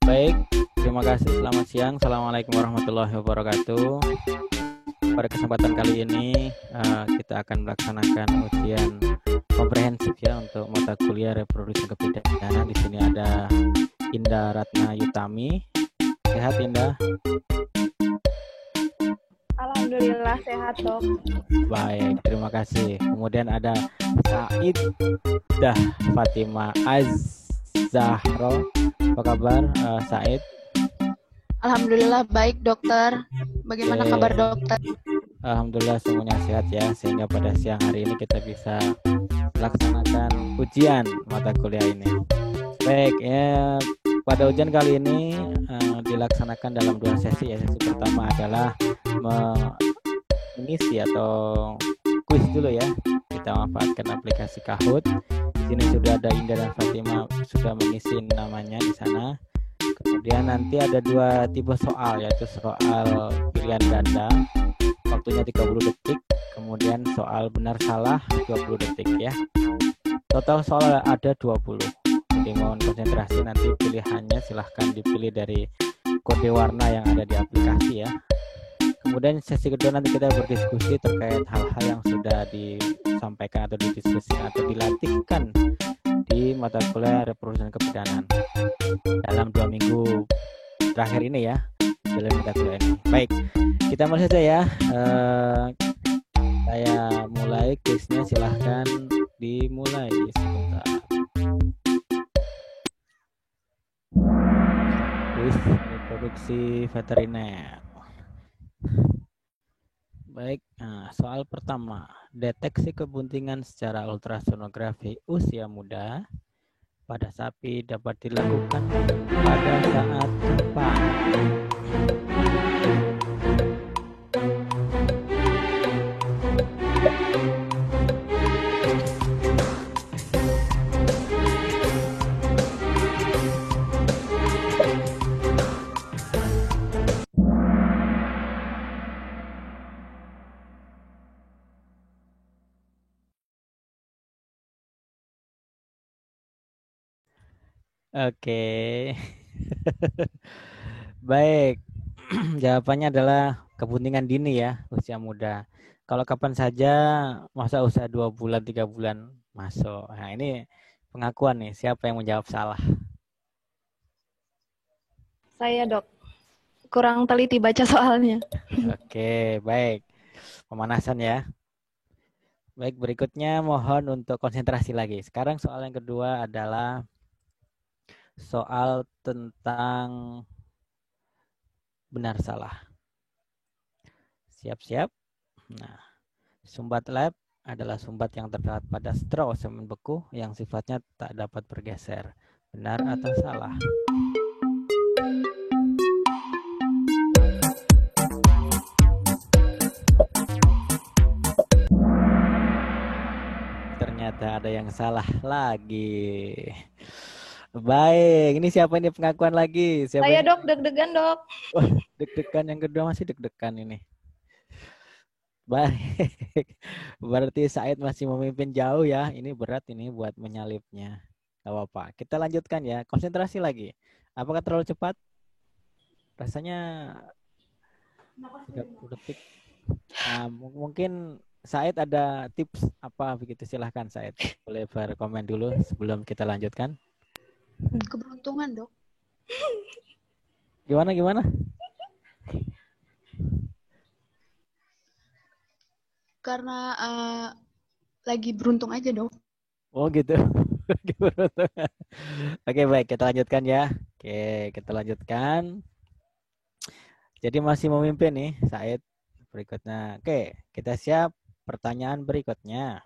Baik, terima kasih. Selamat siang. Assalamualaikum warahmatullahi wabarakatuh. Pada kesempatan kali ini kita akan melaksanakan ujian komprehensif ya untuk mata kuliah reproduksi kebidanan. Di sini ada Indah Ratna Yutami. Sehat Indah? Alhamdulillah sehat dok. Baik, terima kasih. Kemudian ada Saidah Fatima Az-Zahro. Apa kabar Said? Alhamdulillah baik dokter. Bagaimana kabar dokter? Alhamdulillah semuanya sehat ya, sehingga pada siang hari ini kita bisa melaksanakan ujian mata kuliah ini. Baik ya, pada ujian kali ini dilaksanakan dalam dua sesi ya. Sesi pertama adalah mengisi atau kuis dulu ya. Kita manfaatkan aplikasi Kahoot. Di sini sudah ada Indah dan Fatima sudah mengisi namanya di sana. Kemudian nanti ada dua tipe soal, yaitu soal pilihan ganda, waktunya 30 detik, kemudian soal benar salah 20 detik ya. Total soal ada 20. Jadi mohon konsentrasi, nanti pilihannya silahkan dipilih dari kode warna yang ada di aplikasi ya. Kemudian sesi kedua nanti kita berdiskusi terkait hal-hal yang sudah disampaikan atau didiskusikan atau dilatihkan di mata kuliah reproduksi kebidanan dalam 2 minggu terakhir ini ya, dalam mata kuliah ini. Baik, kita mulai saja ya. Saya mulai kuisnya, silahkan dimulai sebentar. Kuis reproduksi veteriner. Baik, soal pertama, deteksi kebuntingan secara ultrasonografi usia muda pada sapi dapat dilakukan pada saat kapan? Oke. Baik. Jawabannya adalah kebuntingan dini ya, usia muda. Kalau kapan saja, masa usia 2 bulan, 3 bulan masuk. Nah, ini pengakuan nih, siapa yang menjawab salah? Saya dok. Kurang teliti baca soalnya. Oke, baik. Pemanasan ya. Baik, berikutnya mohon untuk konsentrasi lagi. Sekarang soal yang kedua adalah soal tentang benar salah. Siap-siap. Nah, sumbat lab adalah sumbat yang terdapat pada straw semen beku yang sifatnya tak dapat bergeser. Benar atau salah? Ternyata ada yang salah lagi. Baik, ini siapa ini pengakuan lagi? Siapa Saya ini? dok, deg-degan dok. Wah, deg-degan yang kedua, masih deg-degan ini. Baik, berarti Said masih memimpin jauh ya. Ini berat ini buat menyalipnya. Gak apa-apa, kita lanjutkan ya. Konsentrasi lagi. Apakah terlalu cepat? Rasanya 30 detik. Nah, mungkin Said ada tips apa begitu, silahkan Said. Boleh berkomen dulu sebelum kita lanjutkan. Keberuntungan dok. Gimana? Karena lagi beruntung aja dok. Oh gitu. Oke, baik, kita lanjutkan ya. Oke, kita lanjutkan. Jadi masih memimpin nih Said. Berikutnya. Oke, kita siap. Pertanyaan berikutnya.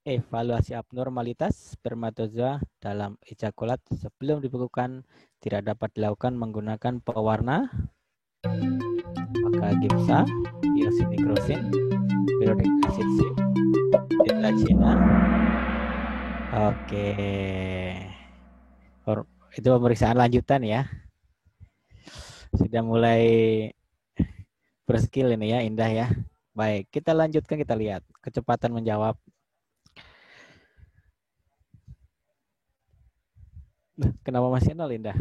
Evaluasi abnormalitas spermatozoa dalam ejakulat sebelum dibekukan tidak dapat dilakukan menggunakan pewarna. Apakah Gipsa, iosinokrosin, periodic acid C, ditlacina. Oke. Itu pemeriksaan lanjutan ya. Sudah mulai berskill ini ya, Indah ya. Baik, kita lanjutkan, kita lihat kecepatan menjawab. Kenapa masih 0, Indah?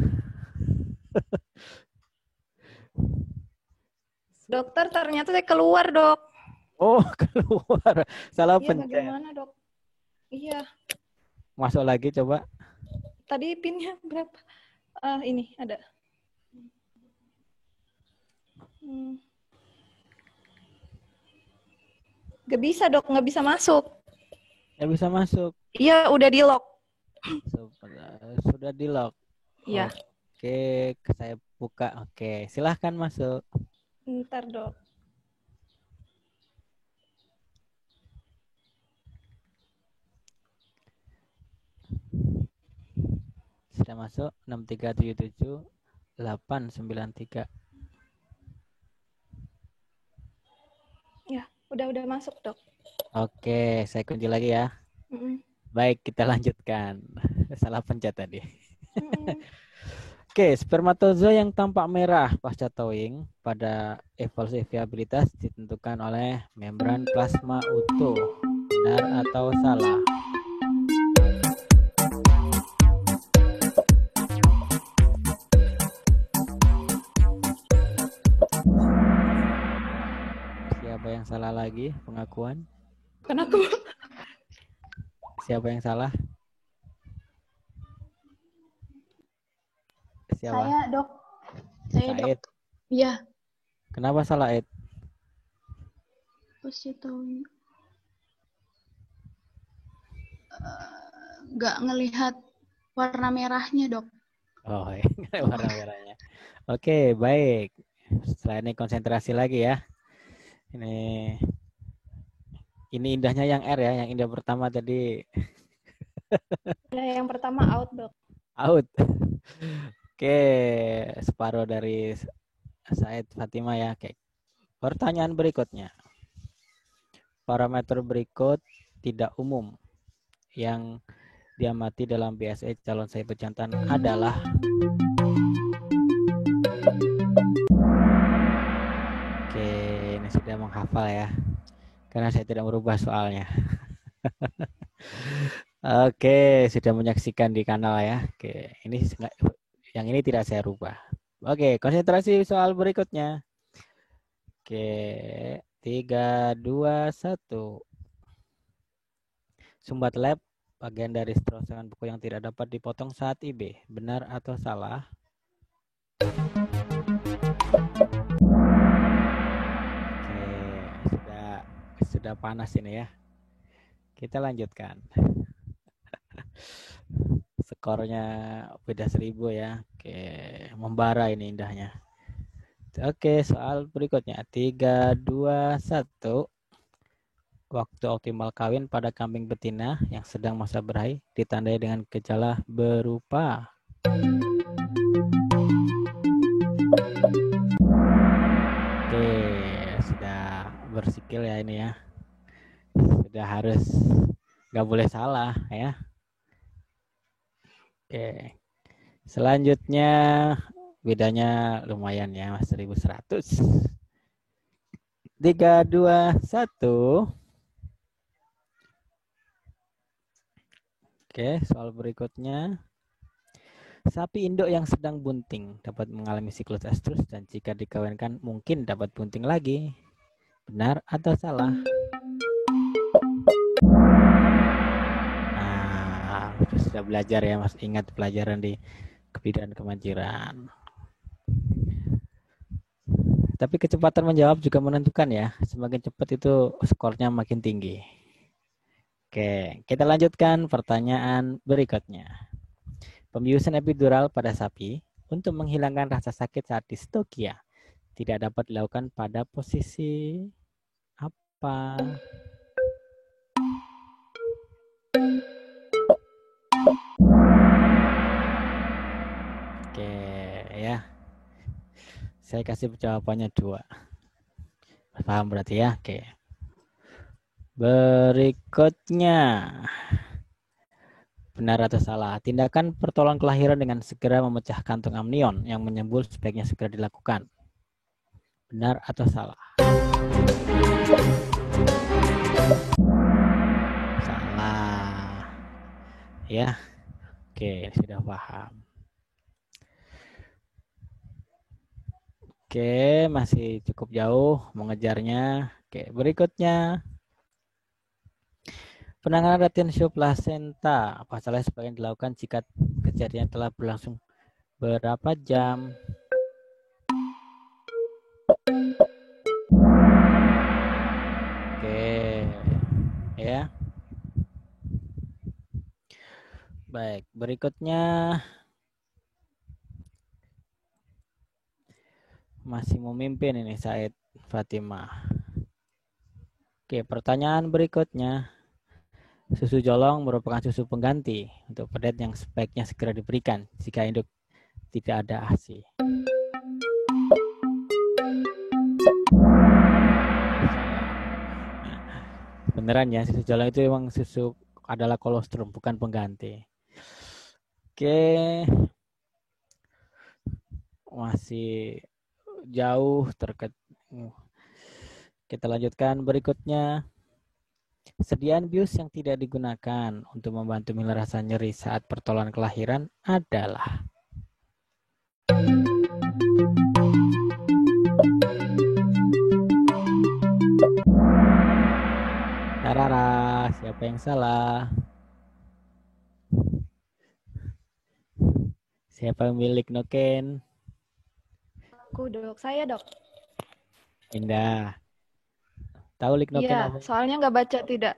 Dokter, ternyata saya keluar, Dok. Oh, keluar. Salah Iya, pencet. bagaimana, Dok? Iya. Masuk lagi coba. Tadi pinnya berapa? Ini ada. Gak bisa, Dok. Nggak bisa masuk. Ya bisa masuk. Iya, udah di lock. Sudah di lock. Iya. Oke, saya buka. Oke, silahkan masuk. Ntar, Dok. Sudah masuk 6377 893. Ya, udah masuk, Dok. Oke, saya kunci lagi ya. Baik, kita lanjutkan. Salah pencet tadi. Oke, spermatozoa yang tampak merah pasca towing pada evolusi viabilitas ditentukan oleh membran plasma utuh. Benar atau salah? Siapa yang salah lagi pengakuan? Kenapa? Siapa yang salah? Siapa? Saya, Dok. Saya, Said. Dok. Iya. Kenapa salah, Ed? Pasti tahu. Nggak ngelihat warna merahnya, Dok. Oh, warna merahnya. Oke, baik. Setelah ini konsentrasi lagi ya. Ini indahnya yang R ya, yang indah pertama tadi. Yang pertama out, Dok. Out. Oke, separuh dari Said Fatima ya. Oke. Pertanyaan berikutnya. Parameter berikut tidak umum yang diamati dalam BSE calon saipul jantan adalah Oke, ini sudah menghafal ya. Karena saya tidak merubah soalnya. Oke, sudah menyaksikan di kanal ya. Oke, ini yang ini tidak saya rubah. Oke, konsentrasi soal berikutnya. Oke, 3, 2, 1. Sumbat lab, bagian dari serangkaian buku yang tidak dapat dipotong saat IB. Benar atau salah? Oke, sudah panas ini ya. Kita lanjutkan. Skornya beda 1000 ya. Oke, membara ini indahnya. Oke, soal berikutnya 3, 2, 1. Waktu optimal kawin pada kambing betina yang sedang masa berahi ditandai dengan gejala berupa Oke, sudah bersikil ya ini ya. Sudah harus nggak boleh salah ya. Oke. Selanjutnya bedanya lumayan ya, Mas, 1100. 3, 2, 1. Oke, soal berikutnya. Sapi induk yang sedang bunting dapat mengalami siklus estrus dan jika dikawinkan mungkin dapat bunting lagi. Benar atau salah? Nah, sudah belajar ya, Mas. Ingat pelajaran di kebidanan kemanjiran. Tapi kecepatan menjawab juga menentukan ya. Semakin cepat itu skornya makin tinggi. Oke, kita lanjutkan pertanyaan berikutnya. Pembiusan epidural pada sapi untuk menghilangkan rasa sakit saat distokia tidak dapat dilakukan pada posisi apa? Oke ya. Saya kasih jawabannya 2. Paham berarti ya? Oke. Berikutnya. Benar atau salah? Tindakan pertolongan kelahiran dengan segera memecah kantung amnion yang menyembul sebaiknya segera dilakukan. Benar atau salah? Salah. Ya. Oke, sudah paham. Oke, masih cukup jauh mengejarnya. Oke, berikutnya. Penanganan retensio plasenta. Pasalnya sebagian dilakukan jika kejadian telah berlangsung berapa jam. Oke, ya. Baik, berikutnya masih memimpin ini Said Fatimah. Oke, pertanyaan berikutnya. Susu jolong merupakan susu pengganti untuk pedet yang sebaiknya segera diberikan jika induk tidak ada ASI. Beneran ya, susu jolong itu memang susu adalah kolostrum, bukan pengganti. Oke, masih jauh terkait. Kita lanjutkan berikutnya. Sediaan bius yang tidak digunakan untuk membantu menghilangkan rasa nyeri saat pertolongan kelahiran adalah Tarara, siapa yang salah? Siapa yang milik Noken? Aku dok, saya dok. Indah. Tahu Lignoken Iya, apa? soalnya nggak baca tidak.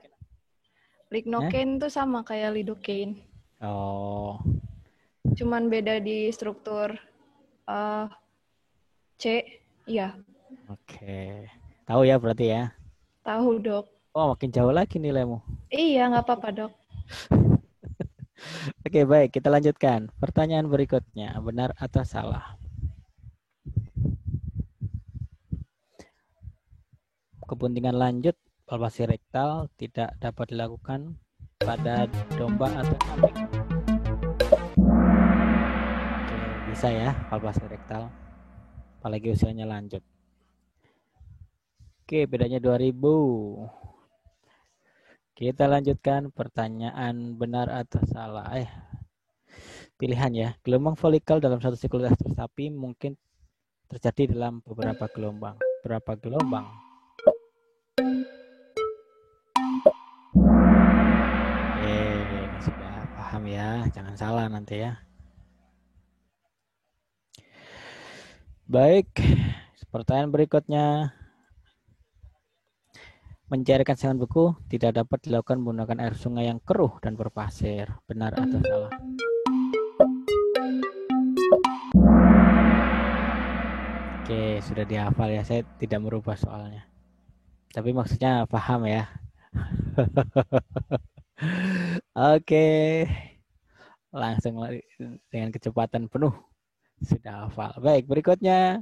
Lignocaine tuh sama kayak lidocaine. Oh. Cuman beda di struktur C. Iya. Oke. Tahu ya berarti ya. Tahu dok. Oh, makin jauh lagi nilaimu. Iya, nggak apa-apa dok. Oke, baik. Kita lanjutkan. Pertanyaan berikutnya. Benar atau salah? Kepentingan lanjut palpasi rektal tidak dapat dilakukan pada domba atau kambing. Oke, bisa ya palpasi rektal. Apalagi usianya lanjut. Oke, bedanya 2000. Kita lanjutkan pertanyaan benar atau salah. Pilihan ya. Gelombang folikel dalam satu siklus estrus sapi mungkin terjadi dalam beberapa gelombang. Berapa gelombang? Sudah paham ya. Jangan salah nanti ya. Baik. Pertanyaan berikutnya. Mencairkan saringan beku tidak dapat dilakukan menggunakan air sungai yang keruh dan berpasir. Benar atau salah? Oke, sudah dihafal ya. Saya tidak merubah soalnya. Tapi maksudnya paham ya. Oke. Langsung dengan kecepatan penuh. Sudah hafal. Baik, berikutnya.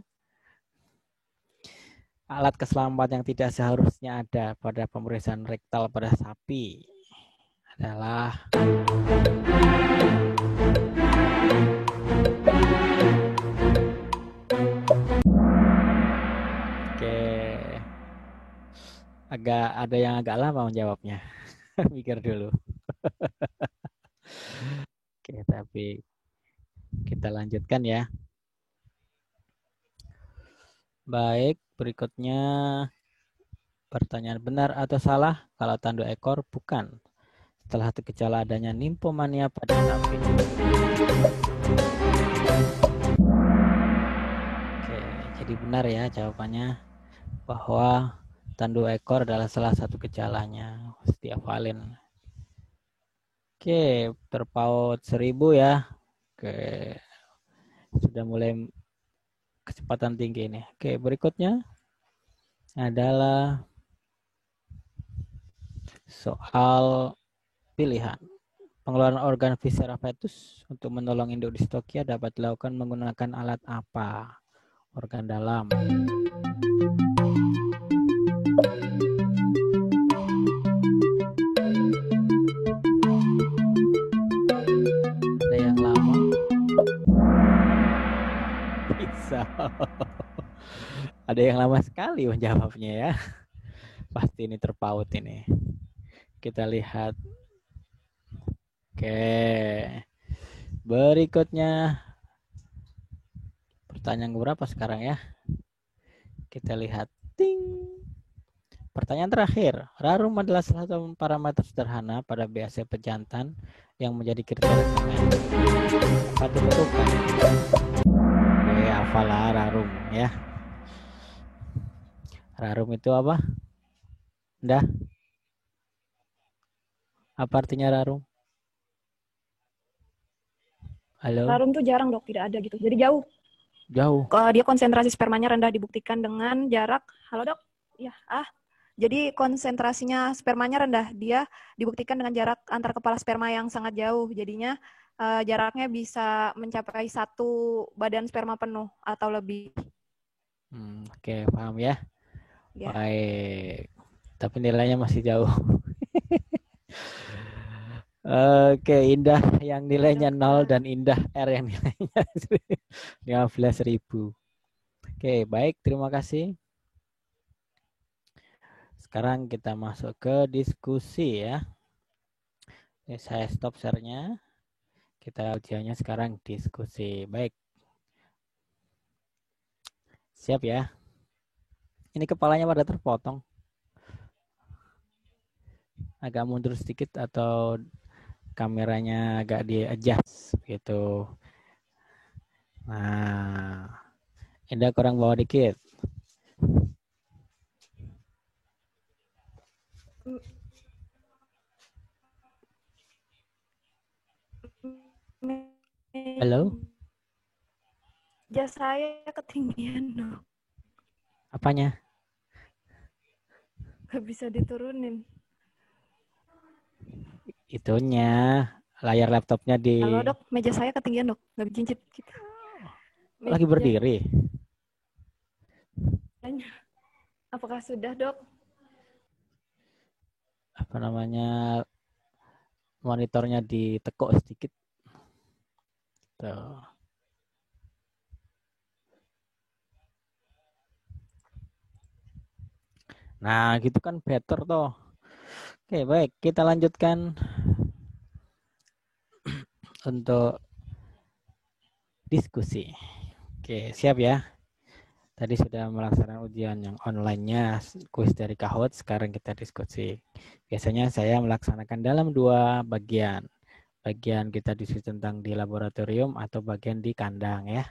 Alat keselamatan yang tidak seharusnya ada pada pemeriksaan rektal pada sapi adalah ada yang agak lama menjawabnya. Mikir dulu. Oke, tapi kita lanjutkan ya. Baik, berikutnya pertanyaan benar atau salah kalau tanduk ekor bukan setelah gejala adanya nymphomania pada sapi. Oke, jadi benar ya jawabannya bahwa tanduk ekor adalah salah satu gejalanya. Mesti hafalin. Oke, terpaut 1000 ya. Oke, sudah mulai kecepatan tinggi ini. Oke, berikutnya adalah soal pilihan. Pengeluaran organ viscera fetus untuk menolong induk distokia dapat dilakukan menggunakan alat apa? Organ dalam. Ada yang lama? Bisa. Ada yang lama sekali menjawabnya ya. Pasti ini terpaut ini. Kita lihat. Oke. Berikutnya pertanyaan berapa sekarang ya? Kita lihat. Ting. Pertanyaan terakhir. Rarum adalah salah satu parameter sederhana pada BAC pejantan yang menjadi kriteria semen. Dapat ditentukan. Hafalah rarum ya. Rarum itu apa? Dah. Apa artinya rarum? Halo? Larum tuh jarang dok, tidak ada gitu. Jadi jauh. Jauh. Dia konsentrasi spermanya rendah dibuktikan dengan jarak. Halo dok? Ya, Jadi konsentrasinya spermanya rendah. Dia dibuktikan dengan jarak antar kepala sperma yang sangat jauh. Jadinya jaraknya bisa mencapai 1 badan sperma penuh atau lebih. Oke, paham ya? Ya. Baik. Tapi nilainya masih jauh. Oke, Indah yang nilainya 0 dan Indah R yang nilainya 15.000. Oke, baik. Terima kasih. Sekarang kita masuk ke diskusi ya. Saya stop share-nya. Kita ujiannya sekarang diskusi. Baik. Siap ya. Ini kepalanya pada terpotong. Agak mundur sedikit atau kameranya agak di-adjust gitu. Nah, Indah kurang bawah dikit. Halo? Meja saya ketinggian dok. Apanya? Gak bisa diturunin. Itunya, layar laptopnya di... Halo dok, meja saya ketinggian dok. Gak bisa gitu. Lagi berdiri? Apakah sudah dok? Apa namanya, monitornya ditekuk sedikit. Tuh. Nah, gitu kan better toh. Oke, baik. Kita lanjutkan untuk diskusi. Oke, siap ya. Tadi sudah melaksanakan ujian yang online-nya, kuis dari Kahoot, sekarang kita diskusi. Biasanya saya melaksanakan dalam 2 bagian. Bagian kita diskusi tentang di laboratorium atau bagian di kandang ya.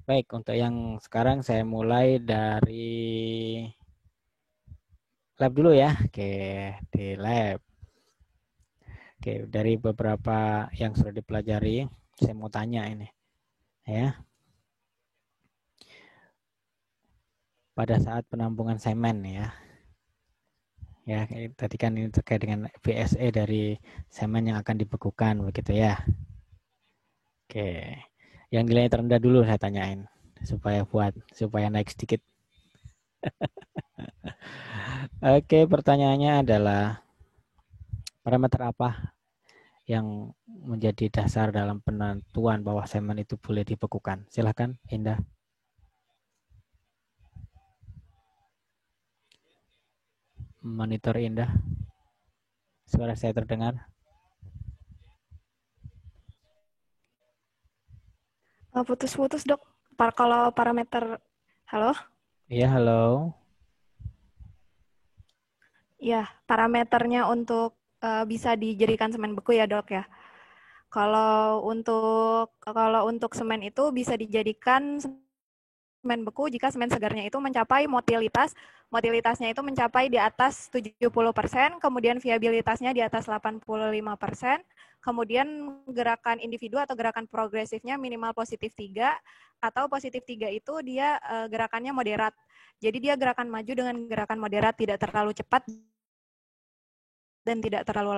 Baik, untuk yang sekarang saya mulai dari lab dulu ya. Oke, di lab. Oke, dari beberapa yang sudah dipelajari, saya mau tanya ini. Ya. Pada saat penampungan semen ya. Ya, tadi kan ini terkait dengan VSE dari semen yang akan dibekukan begitu ya. Oke. Yang nilainya terendah dulu saya tanyain supaya naik sedikit. Oke, pertanyaannya adalah parameter apa yang menjadi dasar dalam penentuan bahwa semen itu boleh dibekukan? Silakan, Indah. Monitor Indah. Suara saya terdengar? Putus-putus dok. Kalau parameter, halo? Iya, halo. Ya, parameternya untuk bisa dijadikan semen beku ya dok ya. Kalau untuk semen itu bisa dijadikan semen beku jika semen segarnya itu mencapai motilitasnya itu mencapai di atas 70%, kemudian viabilitasnya di atas 85%, kemudian gerakan individu atau gerakan progresifnya minimal positif 3, atau positif 3 itu dia gerakannya moderat. Jadi dia gerakan maju dengan gerakan moderat, tidak terlalu cepat dan tidak terlalu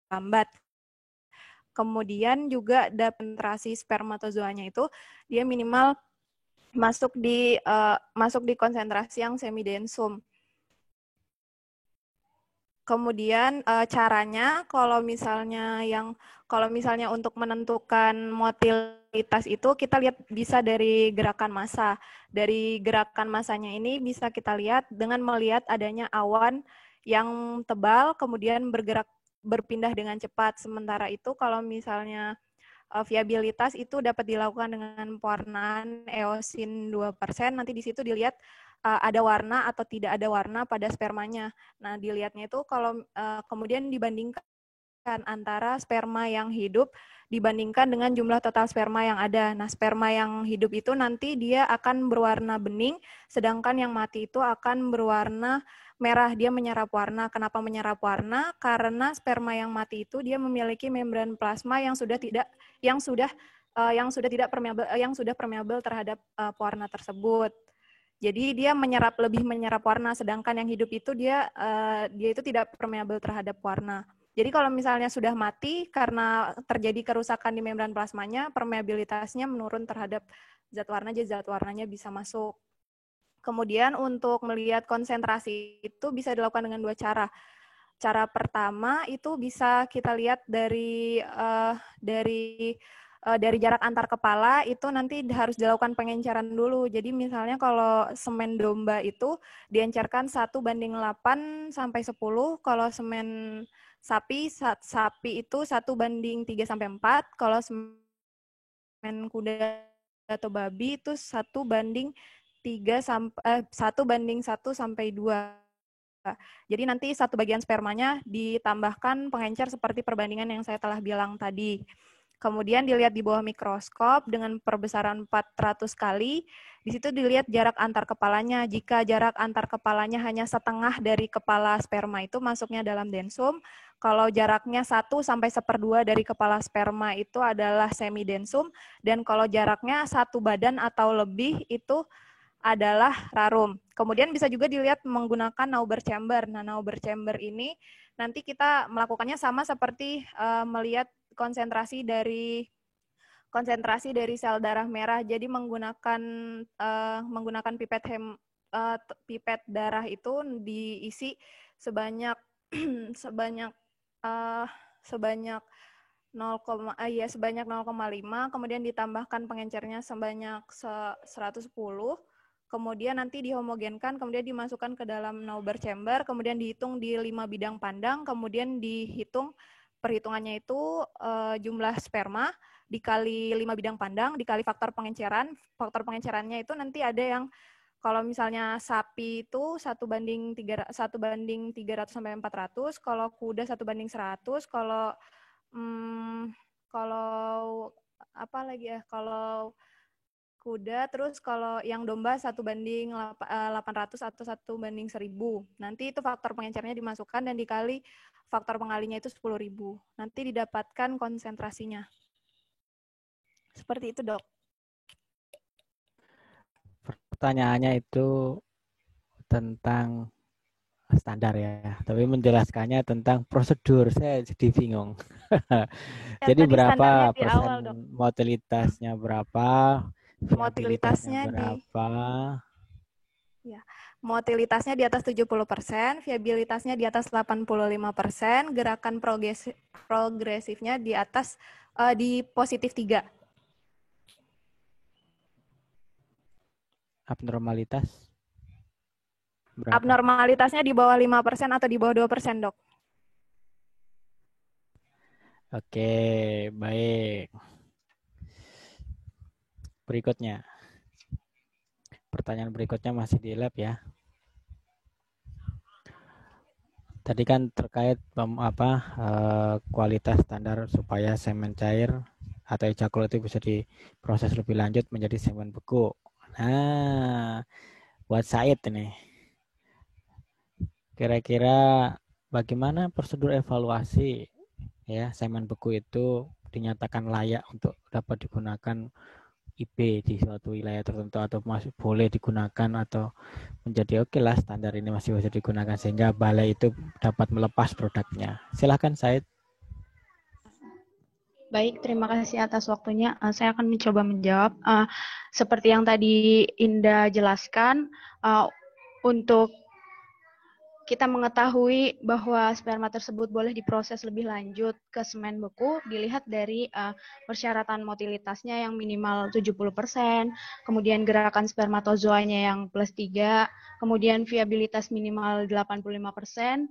lambat. Kemudian juga penetrasi spermatozoanya itu dia minimal masuk di konsentrasi yang semidensum. Kemudian caranya kalau misalnya untuk menentukan motilitas itu kita lihat bisa dari gerakan massa. Dari gerakan massanya ini bisa kita lihat dengan melihat adanya awan yang tebal kemudian berpindah dengan cepat. Sementara itu kalau misalnya viabilitas itu dapat dilakukan dengan pewarnaan eosin 2%. Nanti di situ dilihat ada warna atau tidak ada warna pada spermanya. Nah, dilihatnya itu kalau kemudian dibandingkan antara sperma yang hidup dibandingkan dengan jumlah total sperma yang ada. Nah, sperma yang hidup itu nanti dia akan berwarna bening, sedangkan yang mati itu akan berwarna merah, dia menyerap warna. Kenapa menyerap warna? Karena sperma yang mati itu dia memiliki membran plasma yang sudah tidak permeabel terhadap pewarna tersebut. Jadi dia lebih menyerap warna, sedangkan yang hidup itu dia itu tidak permeabel terhadap warna. Jadi kalau misalnya sudah mati karena terjadi kerusakan di membran plasmanya, permeabilitasnya menurun terhadap zat warna, jadi zat warnanya bisa masuk. Kemudian untuk melihat konsentrasi itu bisa dilakukan dengan 2 cara. Cara pertama itu bisa kita lihat dari jarak antar kepala, itu nanti harus dilakukan pengenceran dulu. Jadi misalnya kalau semen domba itu diencerkan 1:8 sampai 10, kalau semen sapi itu 1:3 sampai 4, kalau semen kuda atau babi itu 1:1 sampai 2. Jadi nanti satu bagian spermanya ditambahkan pengencer seperti perbandingan yang saya telah bilang tadi. Kemudian dilihat di bawah mikroskop dengan perbesaran 400 kali. Di situ dilihat jarak antar kepalanya. Jika jarak antar kepalanya hanya setengah dari kepala sperma itu masuknya dalam densum. Kalau jaraknya 1 sampai 1/2 dari kepala sperma itu adalah semidensum. Dan kalau jaraknya 1 badan atau lebih itu adalah rarum. Kemudian bisa juga dilihat menggunakan Nauber chamber. Nah, Nauber chamber ini nanti kita melakukannya sama seperti melihat konsentrasi dari sel darah merah. Jadi menggunakan pipet darah itu diisi sebanyak sebanyak 0,5, kemudian ditambahkan pengencernya sebanyak 110. Kemudian nanti dihomogenkan, kemudian dimasukkan ke dalam Nauber chamber, kemudian dihitung di 5 bidang pandang, kemudian dihitung perhitungannya itu jumlah sperma dikali 5 bidang pandang, dikali faktor pengenceran. Faktor pengencerannya itu nanti ada yang kalau misalnya sapi itu 1:300 sampai 400, kalau kuda 1:100, kalau apa lagi ya? Kalau kuda, terus kalau yang domba 1:800 atau 1:1000. Nanti itu faktor pengencernya dimasukkan dan dikali faktor pengalinya itu 10.000. Nanti didapatkan konsentrasinya. Seperti itu, Dok. Pertanyaannya itu tentang standar ya, tapi menjelaskannya tentang prosedur. Saya jadi bingung. Jadi berapa persen motilitasnya berapa? Motilitasnya berapa? Ya, motilitasnya di atas 70%, viabilitasnya di atas 85%, gerakan progresifnya di atas di positif 3. Abnormalitas berapa? Abnormalitasnya di bawah 5% atau di bawah 2%, Dok. Oke, baik. Berikutnya. Pertanyaan berikutnya masih di lab ya. Tadi kan terkait kualitas standar supaya semen cair atau ejakulat itu bisa diproses lebih lanjut menjadi semen beku. Nah, buat Said ini, kira-kira bagaimana prosedur evaluasi ya semen beku itu dinyatakan layak untuk dapat digunakan IB di suatu wilayah tertentu atau masih boleh digunakan atau menjadi oke lah standar ini masih bisa digunakan sehingga balai itu dapat melepas produknya. Silakan Said. Baik, terima kasih atas waktunya. Saya akan mencoba menjawab. Seperti yang tadi Indah jelaskan, untuk kita mengetahui bahwa sperma tersebut boleh diproses lebih lanjut ke semen beku, dilihat dari persyaratan motilitasnya yang minimal 70%, kemudian gerakan spermatozoanya yang +3, kemudian viabilitas minimal 85%,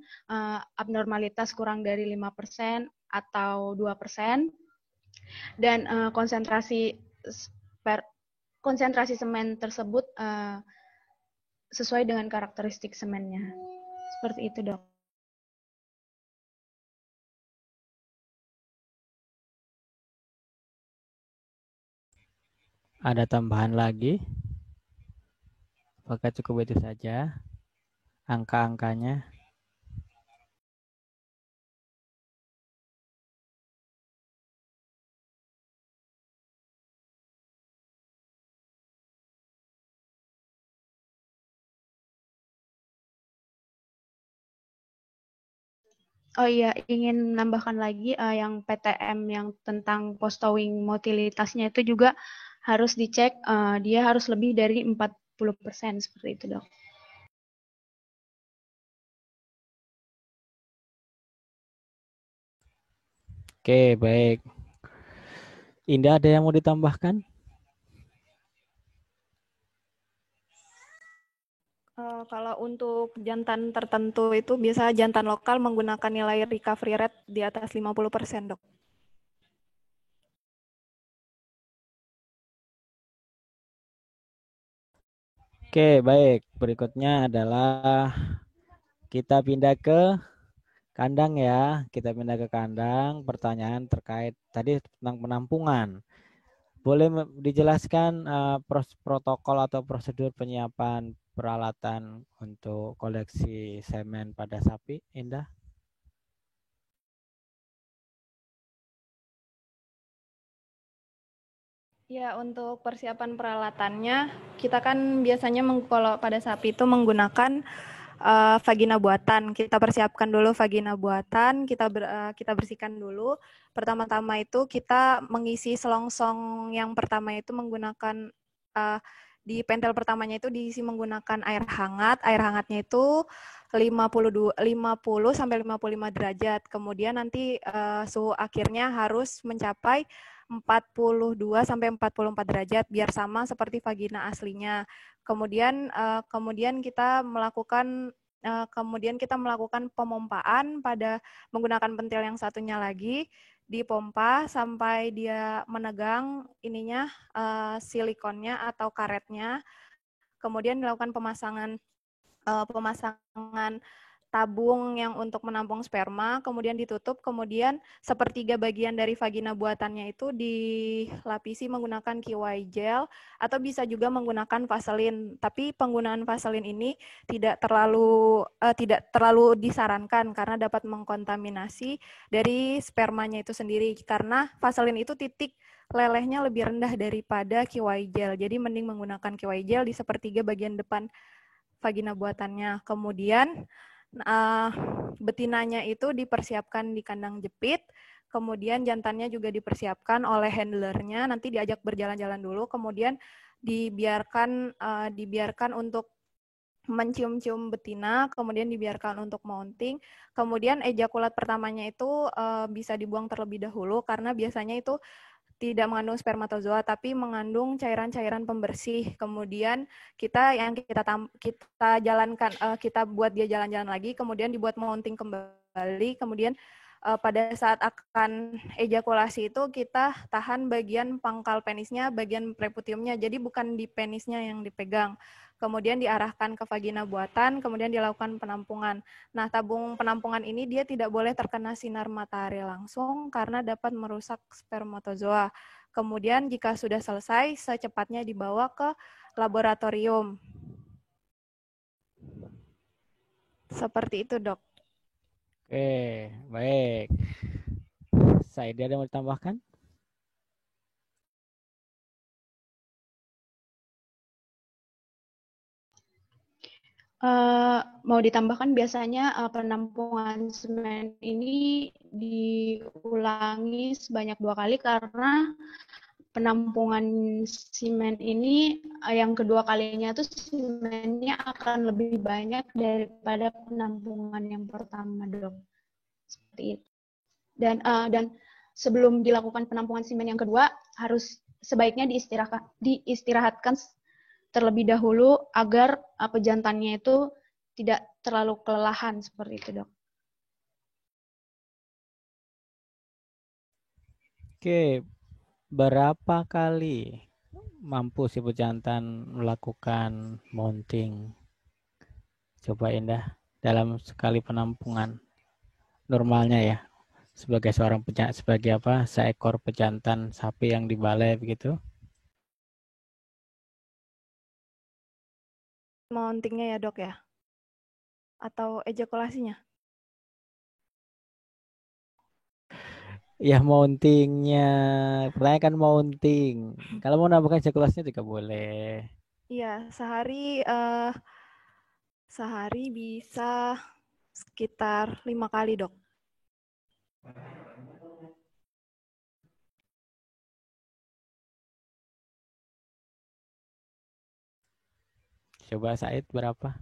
abnormalitas kurang dari 5% atau 2%, Dan konsentrasi semen tersebut sesuai dengan karakteristik semennya. Seperti itu, Dok. Ada tambahan lagi? Apakah cukup itu saja angka-angkanya? Oh iya, ingin menambahkan lagi yang PTM yang tentang post towing motilitasnya itu juga harus dicek, dia harus lebih dari 40%, seperti itu, Dok. Oke, baik. Indah, ada yang mau ditambahkan? Kalau untuk jantan tertentu itu biasa jantan lokal menggunakan nilai recovery rate di atas 50%, Dok. Oke, baik. Berikutnya adalah kita pindah ke kandang ya. Kita pindah ke kandang. Pertanyaan terkait tadi tentang penampungan. Boleh dijelaskan protokol atau prosedur penyiapan peralatan untuk koleksi semen pada sapi, Indah? Ya, untuk persiapan peralatannya, kita kan biasanya kalau pada sapi itu menggunakan vagina buatan. Kita persiapkan dulu vagina buatan, kita bersihkan dulu. Pertama-tama itu kita mengisi selongsong yang pertama itu menggunakan di pentil pertamanya itu diisi menggunakan air hangat. Air hangatnya itu 50 sampai 55 derajat. Kemudian nanti suhu akhirnya harus mencapai 42 sampai 44 derajat biar sama seperti vagina aslinya. Kemudian kita melakukan pemompaan pada menggunakan pentil yang satunya lagi, dipompa sampai dia menegang silikonnya atau karetnya. Kemudian dilakukan pemasangan tabung yang untuk menampung sperma, kemudian ditutup, kemudian sepertiga bagian dari vagina buatannya itu dilapisi menggunakan KY gel atau bisa juga menggunakan vaselin. Tapi penggunaan vaselin ini tidak terlalu disarankan karena dapat mengkontaminasi dari spermanya itu sendiri, karena vaselin itu titik lelehnya lebih rendah daripada KY gel. Jadi mending menggunakan KY gel di sepertiga bagian depan vagina buatannya. Kemudian betinanya itu dipersiapkan di kandang jepit, kemudian jantannya juga dipersiapkan oleh handlernya, nanti diajak berjalan-jalan dulu, kemudian dibiarkan untuk mencium-cium betina, kemudian dibiarkan untuk mounting, kemudian ejakulat pertamanya itu bisa dibuang terlebih dahulu karena biasanya itu tidak mengandung spermatozoa tapi mengandung cairan-cairan pembersih. Kemudian kita jalankan, kita buat dia jalan-jalan lagi, kemudian dibuat mounting kembali, kemudian pada saat akan ejakulasi itu kita tahan bagian pangkal penisnya, bagian preputiumnya, jadi bukan di penisnya yang dipegang. Kemudian diarahkan ke vagina buatan, kemudian dilakukan penampungan. Nah, tabung penampungan ini dia tidak boleh terkena sinar matahari langsung karena dapat merusak spermatozoa. Kemudian jika sudah selesai, secepatnya dibawa ke laboratorium. Seperti itu, Dok. Oke, baik. Saidi, ada yang mau ditambahkan? Mau ditambahkan biasanya penampungan semen ini diulangi sebanyak 2 kali karena penampungan semen ini yang kedua kalinya tuh semennya akan lebih banyak daripada penampungan yang pertama, Dok. Seperti itu. Dan sebelum dilakukan penampungan semen yang kedua harus sebaiknya diistirahatkan terlebih dahulu agar pejantannya itu tidak terlalu kelelahan, seperti itu, Dok. Oke, berapa kali mampu si pejantan melakukan mounting? Coba Indah, dalam sekali penampungan normalnya ya, sebagai seorang sebagai apa, seekor pejantan sapi yang dibalai begitu. Mountingnya ya dok ya? Atau ejakulasinya? Ya mountingnya, pertanyaan kan mounting. Kalau mau nambahkan ejakulasinya juga boleh. Iya, sehari bisa sekitar 5 kali dok. Coba Said berapa?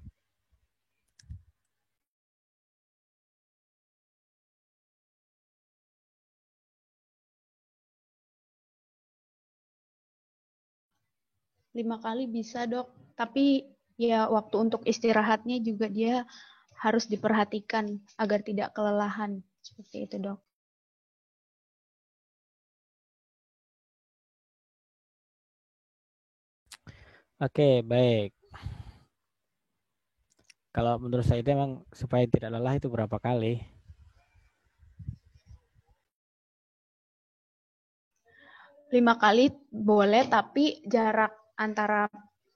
Lima kali bisa dok, tapi ya waktu untuk istirahatnya juga dia harus diperhatikan agar tidak kelelahan. Seperti itu dok. Oke, baik. Kalau menurut saya itu memang supaya tidak lelah itu berapa kali? 5 kali boleh, tapi jarak antara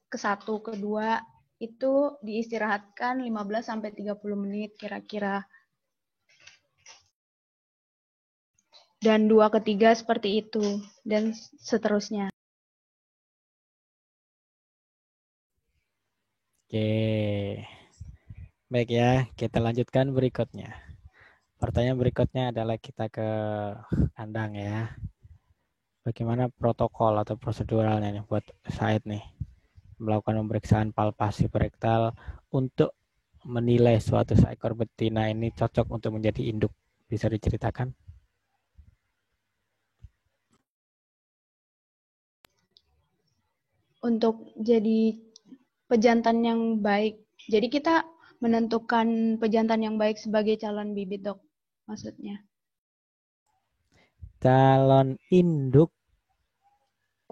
ke satu ke dua itu diistirahatkan 15-30 menit kira-kira. Dan 2 ke 3 seperti itu, dan seterusnya. Oke. Baik ya, kita lanjutkan berikutnya. Pertanyaan berikutnya adalah kita ke kandang ya. Bagaimana protokol atau proseduralnya nih buat Said nih melakukan pemeriksaan palpasi rektal untuk menilai suatu seekor betina ini cocok untuk menjadi induk. Bisa diceritakan? Untuk jadi pejantan yang baik. Jadi kita menentukan pejantan yang baik sebagai calon bibit dok, maksudnya. Calon induk,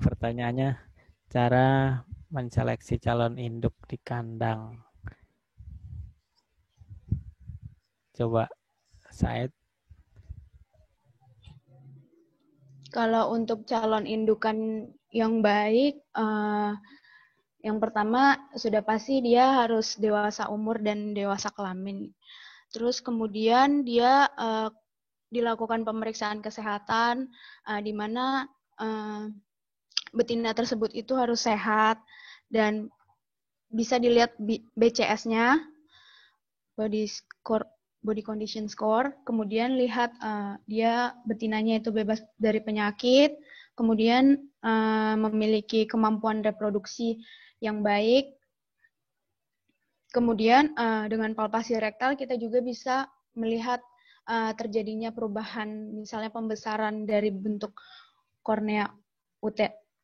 pertanyaannya cara menseleksi calon induk di kandang. Coba Said. Kalau untuk calon indukan yang baik, yang pertama sudah pasti dia harus dewasa umur dan dewasa kelamin. Terus kemudian dia dilakukan pemeriksaan kesehatan, di mana betina tersebut itu harus sehat dan bisa dilihat BCS-nya, body condition score. Kemudian lihat dia betinanya itu bebas dari penyakit, kemudian memiliki kemampuan reproduksi yang baik. Kemudian dengan palpasi rektal kita juga bisa melihat terjadinya perubahan, misalnya pembesaran dari bentuk kornea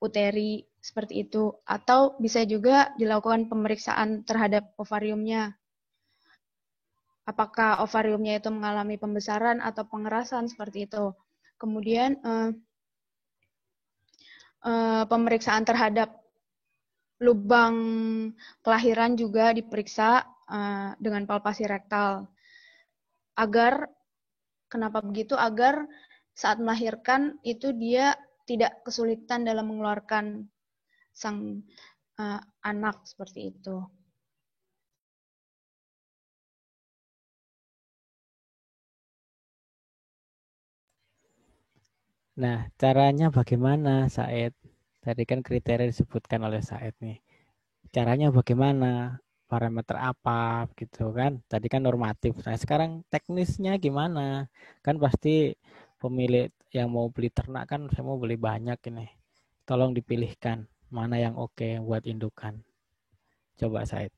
uteri seperti itu, atau bisa juga dilakukan pemeriksaan terhadap ovariumnya. Apakah ovariumnya itu mengalami pembesaran atau pengerasan seperti itu. Kemudian pemeriksaan terhadap lubang kelahiran juga diperiksa dengan palpasi rektal. Kenapa begitu? Agar saat melahirkan itu dia tidak kesulitan dalam mengeluarkan sang anak seperti itu. Nah, caranya bagaimana Said? Tadi kan kriteria disebutkan oleh Said nih. Caranya bagaimana? Parameter apa gitu kan? Tadi kan normatif. Nah, sekarang teknisnya gimana? Kan pasti pemilik yang mau beli ternak kan saya mau beli banyak ini. Tolong dipilihkan mana yang oke buat indukan. Coba Said.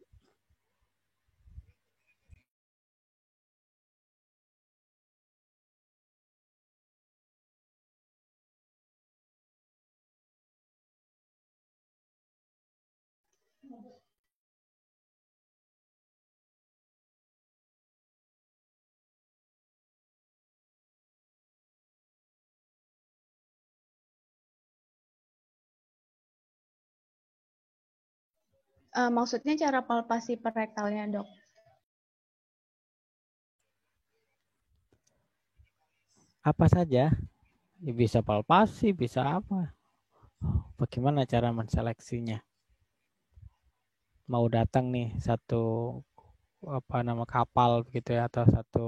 Maksudnya cara palpasi perektalnya, Dok? Apa saja? Ya, bisa palpasi, bisa apa? Bagaimana cara menseleksinya? Mau datang nih satu kapal begitu ya, atau satu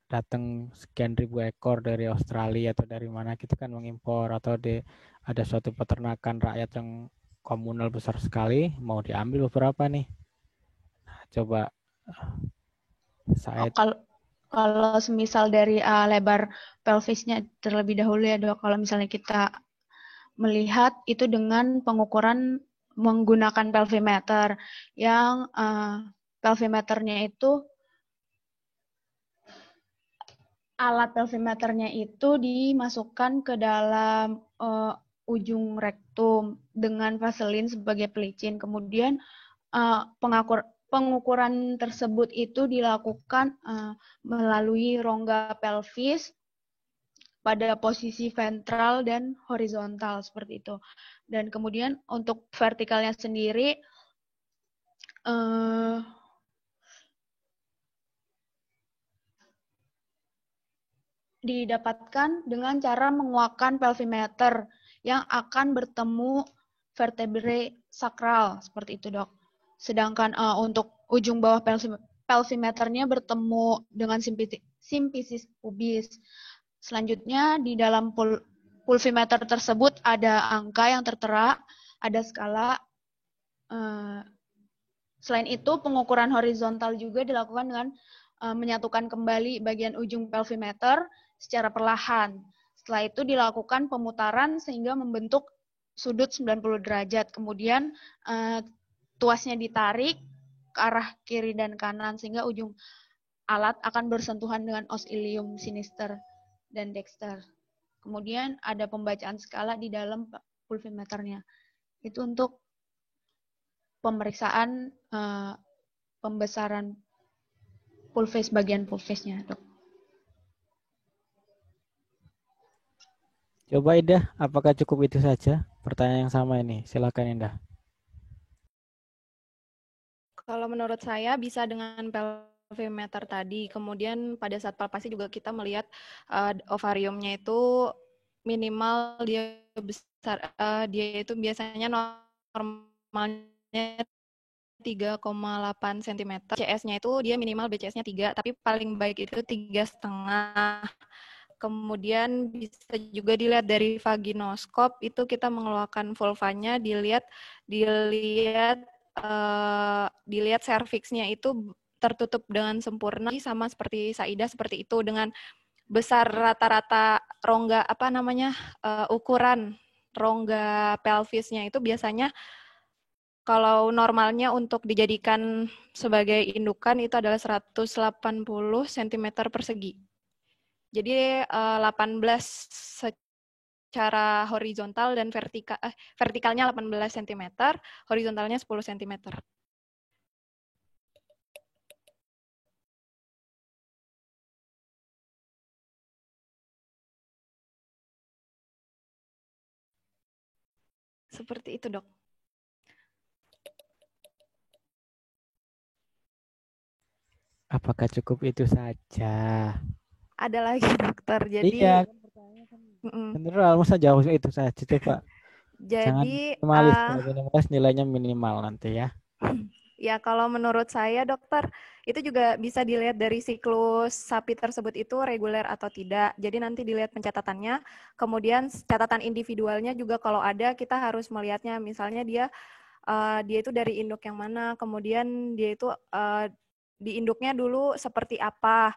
datang sekian ribu ekor dari Australia atau dari mana, kita kan mengimpor, atau ada suatu peternakan rakyat yang komunal besar sekali, mau diambil beberapa nih. Nah, coba saya Kalau semisal dari lebar pelvisnya terlebih dahulu ya, Dok. Kalau misalnya kita melihat itu dengan pengukuran menggunakan pelvimeter yang pelvimeternya itu alat pelvimeternya itu dimasukkan ke dalam ujung rektum dengan vaselin sebagai pelicin. Kemudian pengukuran tersebut itu dilakukan melalui rongga pelvis pada posisi ventral dan horizontal seperti itu. Dan kemudian untuk vertikalnya sendiri didapatkan dengan cara menguakkan pelvimeter yang akan bertemu vertebrae sakral seperti itu, Dok. Sedangkan untuk ujung bawah pelvimeternya bertemu dengan simfisis pubis. Selanjutnya di dalam pulvimeter tersebut ada angka yang tertera, ada skala. Selain itu pengukuran horizontal juga dilakukan dengan menyatukan kembali bagian ujung pelvimeter secara perlahan. Setelah itu dilakukan pemutaran sehingga membentuk sudut 90 derajat. Kemudian tuasnya ditarik ke arah kiri dan kanan sehingga ujung alat akan bersentuhan dengan os ilium sinister dan dexter. Kemudian ada pembacaan skala di dalam pulvimeternya. Itu untuk pemeriksaan pembesaran pulvis, bagian pulvisnya, Dok. coba Indah, apakah cukup itu saja? Pertanyaan yang sama ini, silakan Indah. Kalau menurut saya bisa dengan pelvimeter tadi. Kemudian pada saat palpasi juga kita melihat ovariumnya itu minimal dia besar, dia itu biasanya normalnya 3,8 cm. BCS-nya itu dia minimal BCS-nya 3, tapi paling baik itu 3,5. Kemudian bisa juga dilihat dari vaginoskop, itu kita mengeluarkan vulvanya, dilihat serviksnya itu tertutup dengan sempurna, sama seperti Saida seperti itu, dengan besar rata-rata rongga ukuran rongga pelvisnya itu biasanya kalau normalnya untuk dijadikan sebagai indukan itu adalah 180 cm persegi. Jadi 18 secara horizontal dan vertikalnya 18 cm, horizontalnya 10 cm. Seperti itu, Dok. Apakah cukup itu saja? Ada lagi, Dokter. Jadi Iya, general, masa jauh itu saja coba. Jangan jadi minimalis, kalau minimalis nilainya minimal nanti ya. ya, kalau menurut saya, Dokter, itu juga bisa dilihat dari siklus sapi tersebut itu reguler atau tidak. Jadi nanti dilihat pencatatannya, kemudian catatan individualnya juga kalau ada, kita harus melihatnya. Misalnya dia itu dari induk yang mana, kemudian dia itu di induknya dulu seperti apa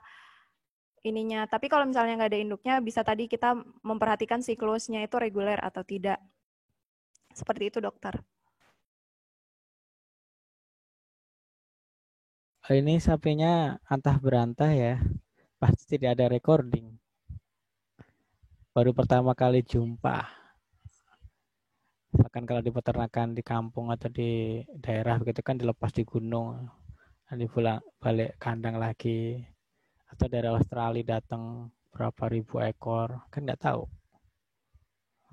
ininya. Tapi kalau misalnya nggak ada induknya, bisa tadi kita memperhatikan siklusnya itu reguler atau tidak. Seperti itu, Dokter. Ini sapinya antah berantah ya, pasti tidak ada recording. Baru pertama kali jumpa. Misalkan kalau di peternakan di kampung atau di daerah begitu kan dilepas di gunung, nanti pulang balik kandang lagi, atau dari Australia datang berapa ribu ekor, kan nggak tahu.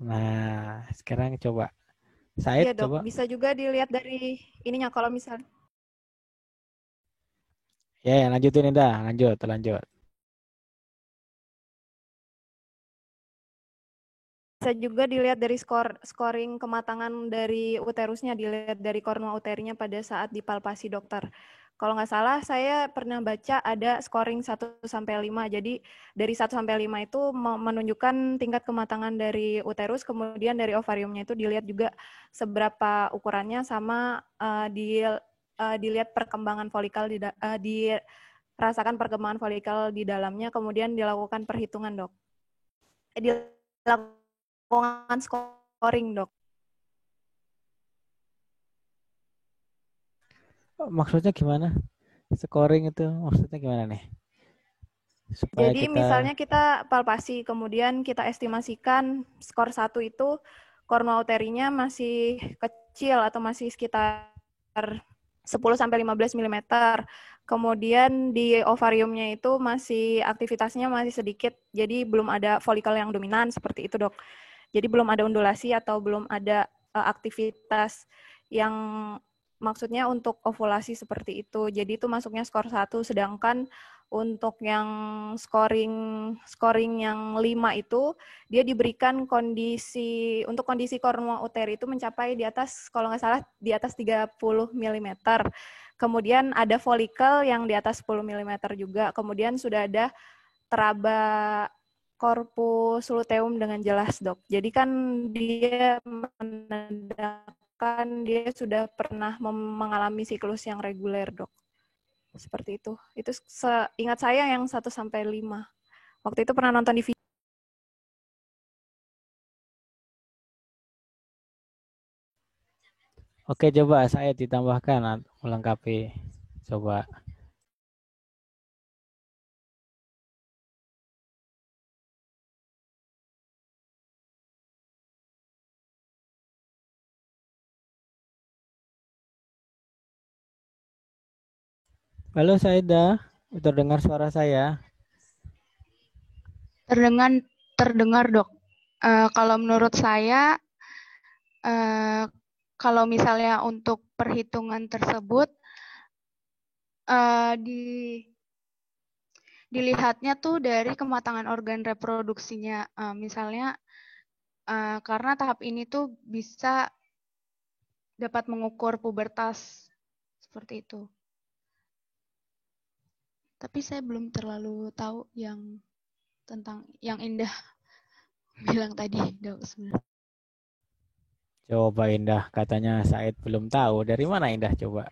Nah, sekarang coba Said Iya dok, coba. bisa juga dilihat dari ininya kalau misal Ya, lanjutin Indah. Lanjut. bisa juga dilihat dari scoring kematangan dari uterusnya, dilihat dari kornua uterinya pada saat dipalpasi dokter. Kalau nggak salah, saya pernah baca ada scoring 1-5. Jadi dari 1-5 itu menunjukkan tingkat kematangan dari uterus, kemudian dari ovariumnya itu dilihat juga seberapa ukurannya, sama dilihat perkembangan folikel, dirasakan perkembangan folikel di dalamnya, kemudian dilakukan perhitungan dok. Dilakukan scoring dok. Maksudnya gimana? Scoring itu maksudnya gimana nih? Supaya Jadi kita misalnya kita palpasi, kemudian kita estimasikan skor 1 itu kornua uterinya masih kecil atau masih sekitar 10-15 mm. Kemudian di ovariumnya itu masih aktivitasnya masih sedikit, jadi belum ada folikel yang dominan seperti itu dok. Jadi belum ada undulasi atau belum ada aktivitas yang maksudnya untuk ovulasi seperti itu. Jadi itu masuknya skor 1, sedangkan untuk yang scoring yang 5 itu dia diberikan untuk kondisi kornua uteri itu mencapai di atas, kalau nggak salah di atas 30 mm. Kemudian ada folikel yang di atas 10 mm juga. Kemudian sudah ada teraba corpus luteum dengan jelas dok. Jadi kan dia menandakan dia sudah pernah mengalami siklus yang reguler dok. Seperti itu. Itu seingat saya yang 1-5. Waktu itu pernah nonton di video. Oke, coba saya ditambahkan melengkapi. Coba. Halo Saida, terdengar suara saya? Terdengar dok. Kalau menurut saya, kalau misalnya untuk perhitungan tersebut dilihatnya tuh dari kematangan organ reproduksinya. Misalnya karena tahap ini tuh bisa dapat mengukur pubertas seperti itu. Tapi saya belum terlalu tahu yang tentang yang Indah bilang tadi, dok. Sebenarnya. Coba Indah, katanya Said belum tahu. Dari mana Indah coba?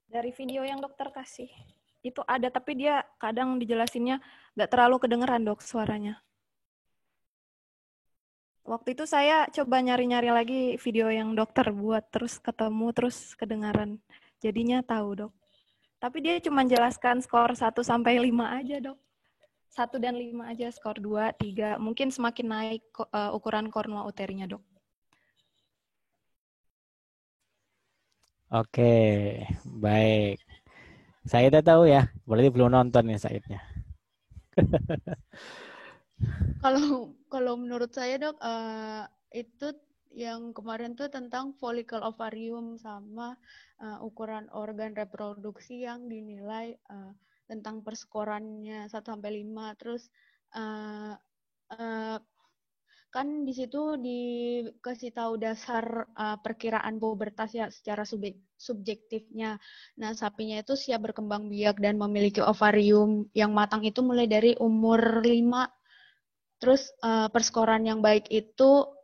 Dari video yang dokter kasih. Itu ada, tapi dia kadang dijelasinnya nggak terlalu kedengeran dok suaranya. Waktu itu saya coba nyari-nyari lagi video yang dokter buat, terus ketemu, terus kedengaran. Jadinya tahu dok. Tapi dia cuma jelaskan skor 1-5 aja dok. 1 dan 5 aja, skor 2, 3. Mungkin semakin naik ukuran kornua uterinya dok. Oke, baik. Saida tahu ya, berarti belum nonton ya Saidnya. Kalau menurut saya dok, itu yang kemarin tuh tentang follicle ovarium sama ukuran organ reproduksi yang dinilai tentang perskorannya 1-5. Terus kan di situ dikasih tahu dasar perkiraan pubertas ya secara subjektifnya. Nah, sapinya itu siap berkembang biak dan memiliki ovarium yang matang itu mulai dari umur 5. Terus perskoran yang baik itu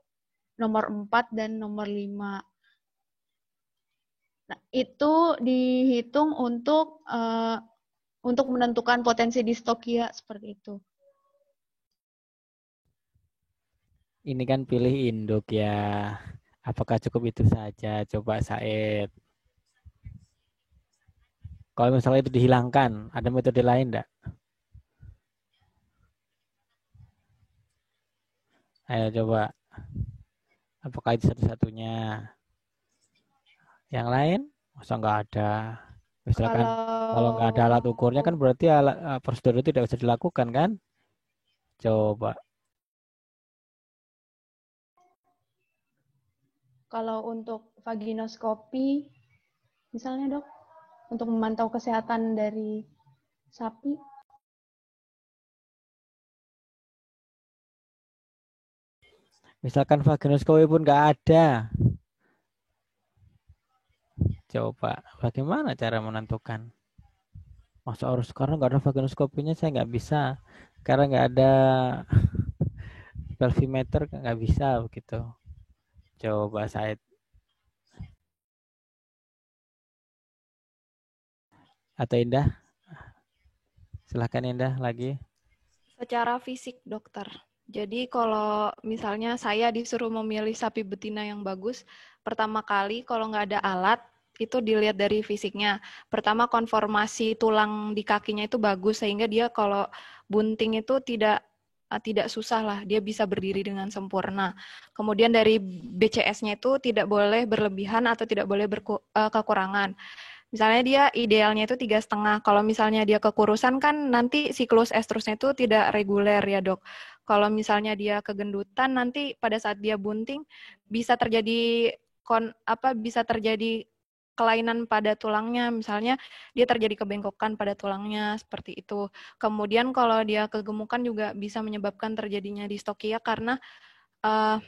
nomor 4 dan nomor 5. Nah, itu dihitung untuk menentukan potensi distokia seperti itu. Ini kan pilih induk ya. Apakah cukup itu saja? Coba Said. Kalau misalnya itu dihilangkan, ada metode lain enggak? Ayo coba. Apakah itu satu-satunya? Yang lain? Masa nggak ada? Misalkan kalau nggak ada alat ukurnya kan berarti prosedur itu tidak bisa dilakukan kan? Coba. Kalau untuk vaginoskopi, misalnya dok, untuk memantau kesehatan dari sapi. Misalkan vaginoskopi pun nggak ada. Coba, bagaimana cara menentukan? Masa harus sekarang nggak ada vaginoskopinya, saya nggak bisa. Karena nggak ada pelvimeter, nggak bisa begitu. Coba saya. Atau Indah? Silahkan Indah lagi. Secara fisik, dokter. Jadi kalau misalnya saya disuruh memilih sapi betina yang bagus, pertama kali kalau nggak ada alat, itu dilihat dari fisiknya. Pertama, konformasi tulang di kakinya itu bagus, sehingga dia kalau bunting itu tidak susah lah, dia bisa berdiri dengan sempurna. Kemudian dari BCS-nya itu tidak boleh berlebihan atau tidak boleh kekurangan. Misalnya dia idealnya itu 3,5. Kalau misalnya dia kekurusan kan nanti siklus estrusnya itu tidak reguler ya dok. Kalau misalnya dia kegendutan nanti pada saat dia bunting bisa terjadi bisa terjadi kelainan pada tulangnya. Misalnya dia terjadi kebengkokan pada tulangnya seperti itu. Kemudian kalau dia kegemukan juga bisa menyebabkan terjadinya distokia karena uh,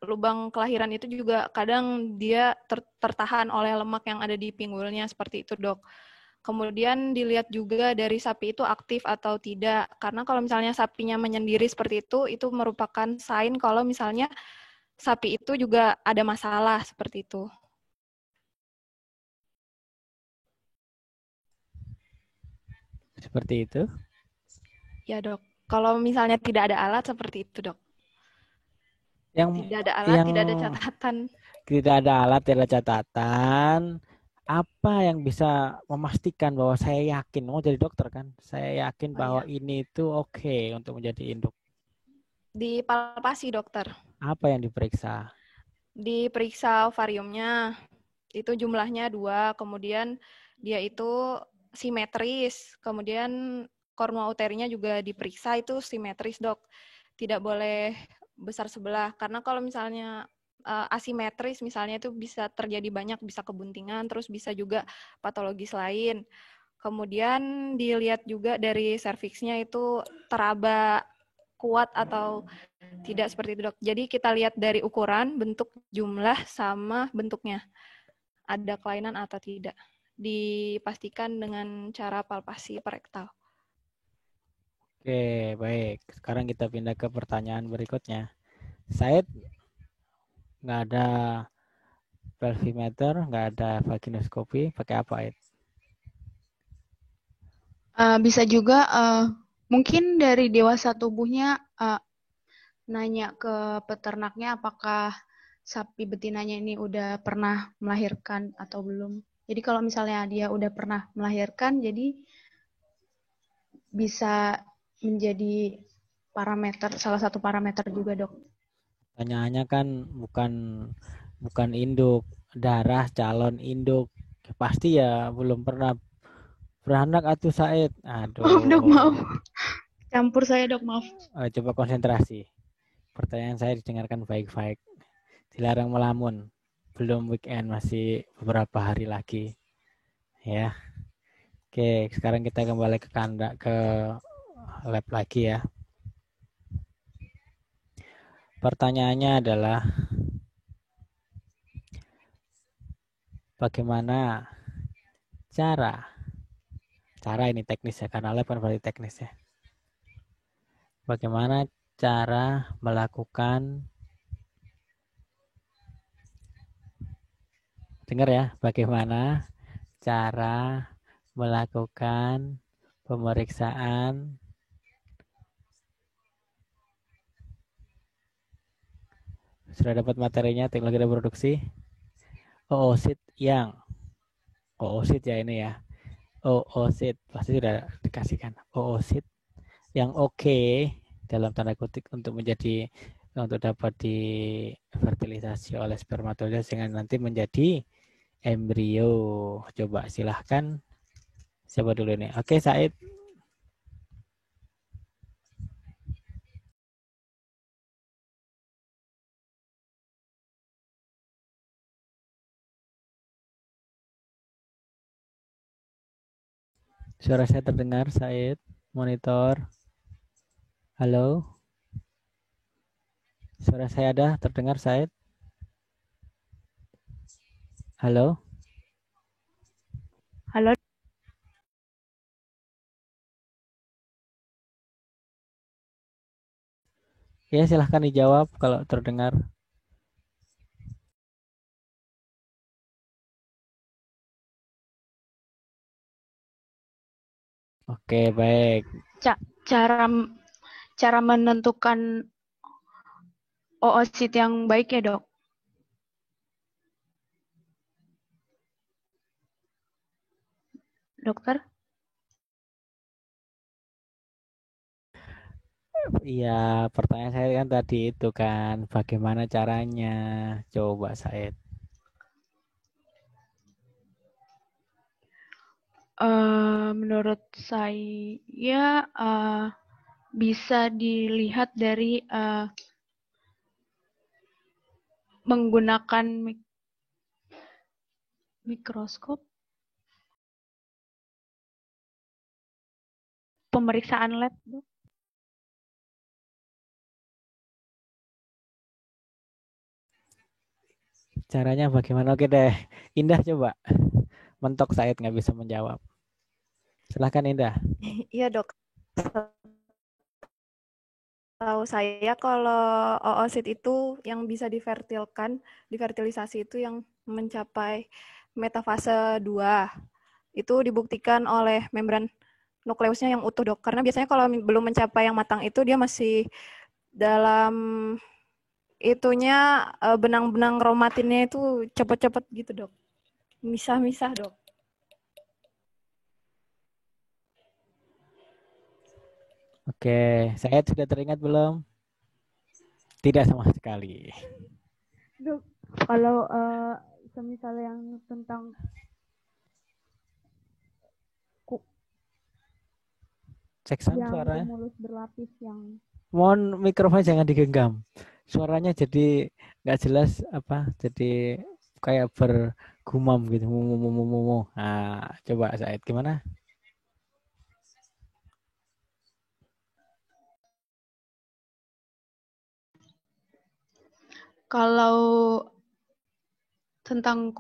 lubang kelahiran itu juga kadang dia tertahan oleh lemak yang ada di pinggulnya seperti itu dok. Kemudian dilihat juga dari sapi itu aktif atau tidak. Karena kalau misalnya sapinya menyendiri seperti itu merupakan sign kalau misalnya sapi itu juga ada masalah seperti itu. Seperti itu? Ya dok. Kalau misalnya tidak ada alat seperti itu dok. Tidak ada alat, tidak ada catatan. Tidak ada alat, tidak ada catatan. Apa yang bisa memastikan bahwa saya yakin, mau jadi dokter kan? Saya yakin bahwa ini itu oke untuk menjadi induk. Dipalpasi dokter. Apa yang diperiksa? Diperiksa ovariumnya, itu jumlahnya 2, kemudian dia itu simetris, kemudian korma uterinya juga diperiksa itu simetris dok, tidak boleh besar sebelah, karena kalau misalnya asimetris misalnya itu bisa terjadi banyak, bisa kebuntingan, terus bisa juga patologis lain. Kemudian dilihat juga dari serviksnya itu teraba kuat atau tidak seperti itu dok. Jadi kita lihat dari ukuran, bentuk, jumlah, sama bentuknya. Ada kelainan atau tidak. Dipastikan dengan cara palpasi perektal. Oke, baik. Sekarang kita pindah ke pertanyaan berikutnya. Said, nggak ada pelvimeter, nggak ada vaginoskopi, pakai apa Ed? Bisa juga mungkin dari dewasa tubuhnya nanya ke peternaknya apakah sapi betinanya ini udah pernah melahirkan atau belum. Jadi kalau misalnya dia udah pernah melahirkan, jadi bisa menjadi salah satu parameter juga dok. Pertanyaannya kan bukan induk, darah calon induk. Pasti ya belum pernah beranak atuh Said. Aduh. Maaf dok, maaf. Campur saya dok, maaf. Coba konsentrasi. Pertanyaan saya didengarkan baik-baik. Dilarang melamun. Belum weekend, masih beberapa hari lagi. Ya. Oke, sekarang kita kembali ke lab lagi ya. Pertanyaannya adalah bagaimana cara ini teknis ya, karena lab kan berarti teknis ya. Bagaimana cara melakukan, dengar ya, bagaimana cara melakukan pemeriksaan sudah dapat materinya teknologi reproduksi oosit yang oosit ya ini ya, oosit pasti sudah dikasihkan oosit yang oke dalam tanda kutip untuk dapat difertilisasi oleh spermatozoa sehingga nanti menjadi embrio. Coba silahkan siapa dulu nih? Oke, Said. Suara saya terdengar, Said. Monitor. Halo. Suara saya ada terdengar, Said? Halo. Halo. Ya, silahkan dijawab kalau terdengar. Oke, baik. Cara cara menentukan oosit yang baik ya, Dok? Dokter? Iya, pertanyaan saya kan tadi itu kan, bagaimana caranya? Coba, Said. Menurut saya bisa dilihat dari menggunakan mikroskop, pemeriksaan lab, Dok. Caranya bagaimana? Oke deh. Indah coba. Mentok Said nggak bisa menjawab. Silahkan Indah. Iya dok. Tahu saya kalau oosit itu yang bisa divertilisasi itu yang mencapai metafase 2. Itu dibuktikan oleh membran nukleusnya yang utuh dok. Karena biasanya kalau belum mencapai yang matang itu dia masih dalam itunya benang-benang kromatinnya itu cepet-cepet gitu dok. Misah-misah dok. Oke, saya sudah teringat belum? Tidak sama sekali. Dok, kalau semisal yang tentang Cek sound yang suaranya. kumulus berlapis yang Mohon mikrofon jangan digenggam. Suaranya jadi nggak jelas apa? Jadi kayak bergumam gitu. Mu. Nah, coba Said gimana? kalau tentang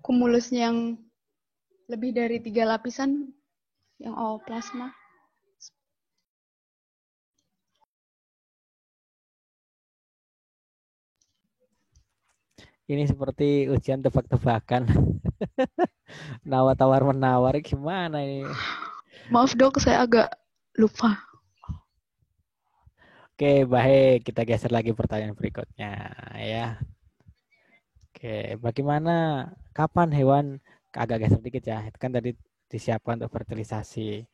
kumulus yang lebih dari 3 lapisan yang ooplasma. Ini seperti ujian tebak-tebakan. Nawar-tawar menawar gimana ini? Maaf dok, saya agak lupa. Oke, baik. Kita geser lagi pertanyaan berikutnya ya. Oke, bagaimana kapan hewan agak geser dikit ya. Itu kan tadi disiapkan untuk fertilisasi.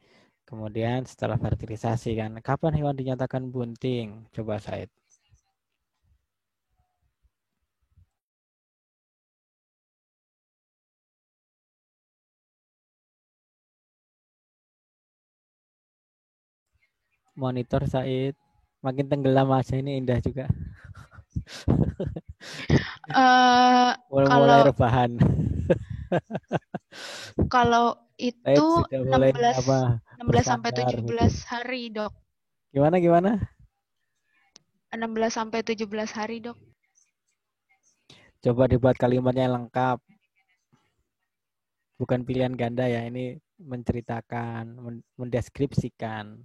Kemudian setelah fertilisasi kan, kapan hewan dinyatakan bunting? Coba Said. Monitor Said. Makin tenggelam aja ini Indah juga. Mulai Kalau rebahan. kalau Said itu sudah mulai 16 apa 16 sampai bersandar gitu. 17 hari, Dok. Gimana? 16 sampai 17 hari, Dok. Coba dibuat kalimatnya lengkap. Bukan pilihan ganda ya, ini menceritakan, mendeskripsikan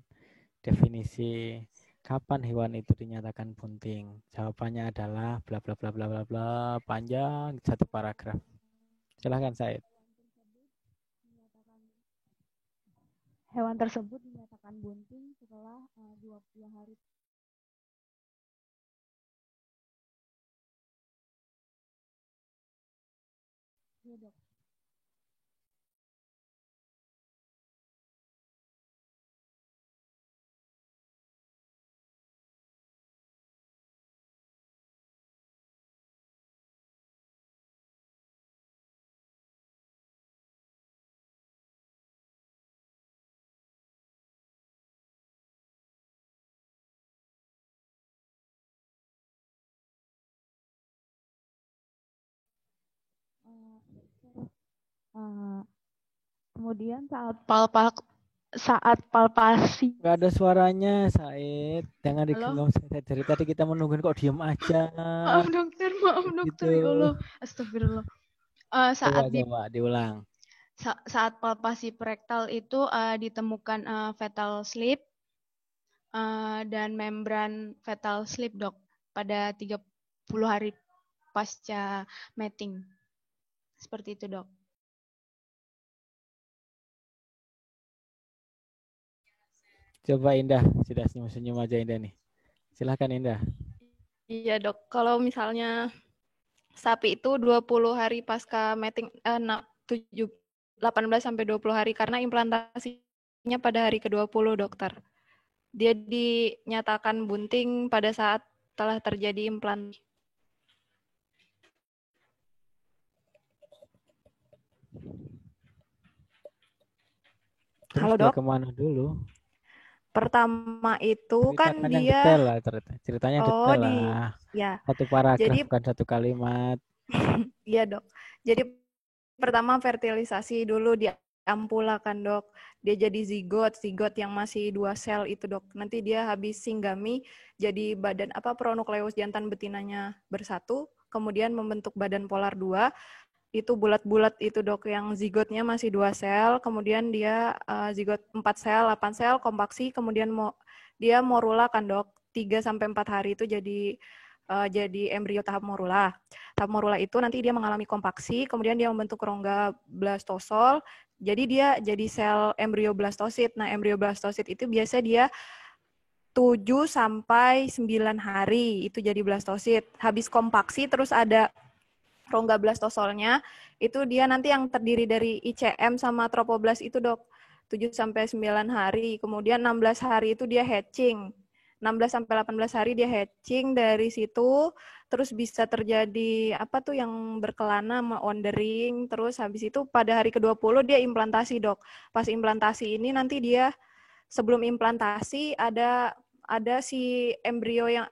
definisi kapan hewan itu dinyatakan bunting. Jawabannya adalah bla bla bla bla bla bla, panjang satu paragraf. Silahkan Said. Hewan tersebut dinyatakan bunting setelah 20 hari. Ya, Dok. Uh, Kemudian saat palpasi. Nggak ada suaranya, Said. Jangan Halo? digenggam Said. Dari tadi kita menungguin kok diem aja. Maaf Gitu. dokter, ya Allah. Astagfirullah. Coba diulang. Saat palpasi rektal itu ditemukan fetal slip dan membran fetal slip, Dok, pada 30 hari pasca mating. Seperti itu, Dok. Coba Indah, sudah senyum-senyum aja Indah nih. Silahkan Indah. Iya dok, kalau misalnya sapi itu 20 hari pasca mating, 18 sampai 20 hari karena implantasinya pada hari ke-20 dokter. Dia dinyatakan bunting pada saat telah terjadi implantasi. Terus Halo dia dok. kemana dulu? Pertama itu kan Ceritakan yang dia detail lah, ceritanya detail lah. ya. Satu paragraf Jadi bukan satu kalimat. iya dok. Jadi pertama fertilisasi dulu di ampula kan dok. Dia jadi zigot yang masih 2 sel itu dok. Nanti dia habis singgami jadi badan pronukleus jantan betinanya bersatu, kemudian membentuk badan polar 2. Itu bulat-bulat itu dok, yang zigotnya masih 2 sel, kemudian dia zigot 4 sel, 8 sel, kompaksi, kemudian dia morula kan dok, 3 sampai 4 hari itu jadi embrio tahap morula. Tahap morula itu nanti dia mengalami kompaksi, kemudian dia membentuk rongga blastosol, jadi dia jadi sel embrio blastosit. Nah, embrio blastosit itu biasa dia 7 sampai 9 hari itu jadi blastosit. Habis kompaksi terus ada rongga blastosolnya, itu dia nanti yang terdiri dari ICM sama tropoblast itu dok, 7 sampai 9 hari. Kemudian 16 hari itu dia hatching. 16 sampai 18 hari dia hatching, dari situ terus bisa terjadi yang berkelana wandering, terus habis itu pada hari ke-20 dia implantasi dok. Pas implantasi ini nanti dia sebelum implantasi ada si embrio yang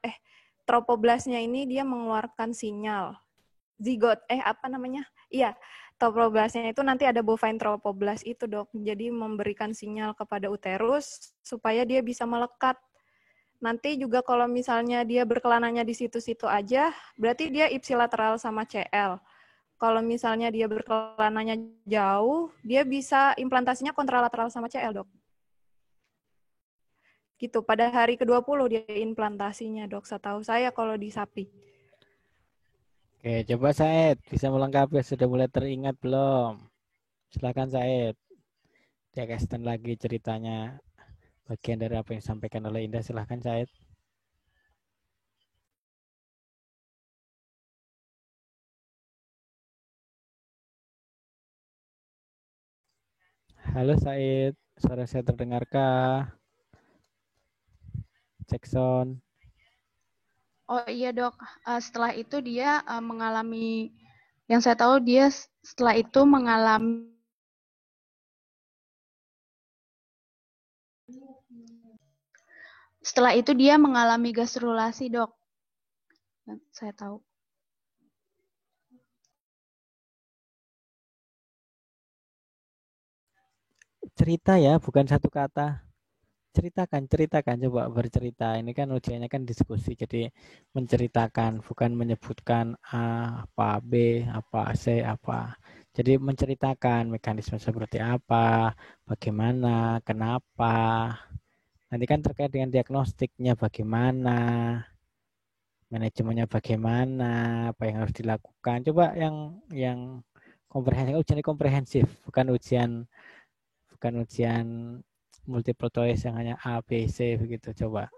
tropoblastnya ini dia mengeluarkan sinyal zigot iya, tropoblastnya itu nanti ada bovine tropoblast itu dok, jadi memberikan sinyal kepada uterus supaya dia bisa melekat. Nanti juga kalau misalnya dia berkelananya di situ-situ aja, berarti dia ipsilateral sama CL. Kalau misalnya dia berkelananya jauh, dia bisa implantasinya kontralateral sama CL dok. Gitu, pada hari ke-20 dia implantasinya dok, setahu saya kalau di sapi. Oke, coba Said bisa melengkapi, sudah mulai teringat belum? Silakan Said. Diakaskan lagi ceritanya, bagian dari apa yang disampaikan oleh Indah. Silakan Said. Halo Said, suara saya terdengarkah? Cek sound. Oh iya dok, setelah itu dia mengalami, yang saya tahu dia setelah itu mengalami gastrulasi dok, yang saya tahu. Cerita ya, bukan satu kata. Ceritakan, coba bercerita. Ini kan ujiannya kan diskusi, jadi menceritakan, bukan menyebutkan A, apa B, apa C, apa. Jadi menceritakan mekanisme seperti apa, bagaimana, kenapa. Nanti kan terkait dengan diagnostiknya bagaimana, manajemennya bagaimana, apa yang harus dilakukan. Coba yang komprehensif, ujian komprehensif, bukan ujian multiple choice yang hanya A, B, C begitu. Coba.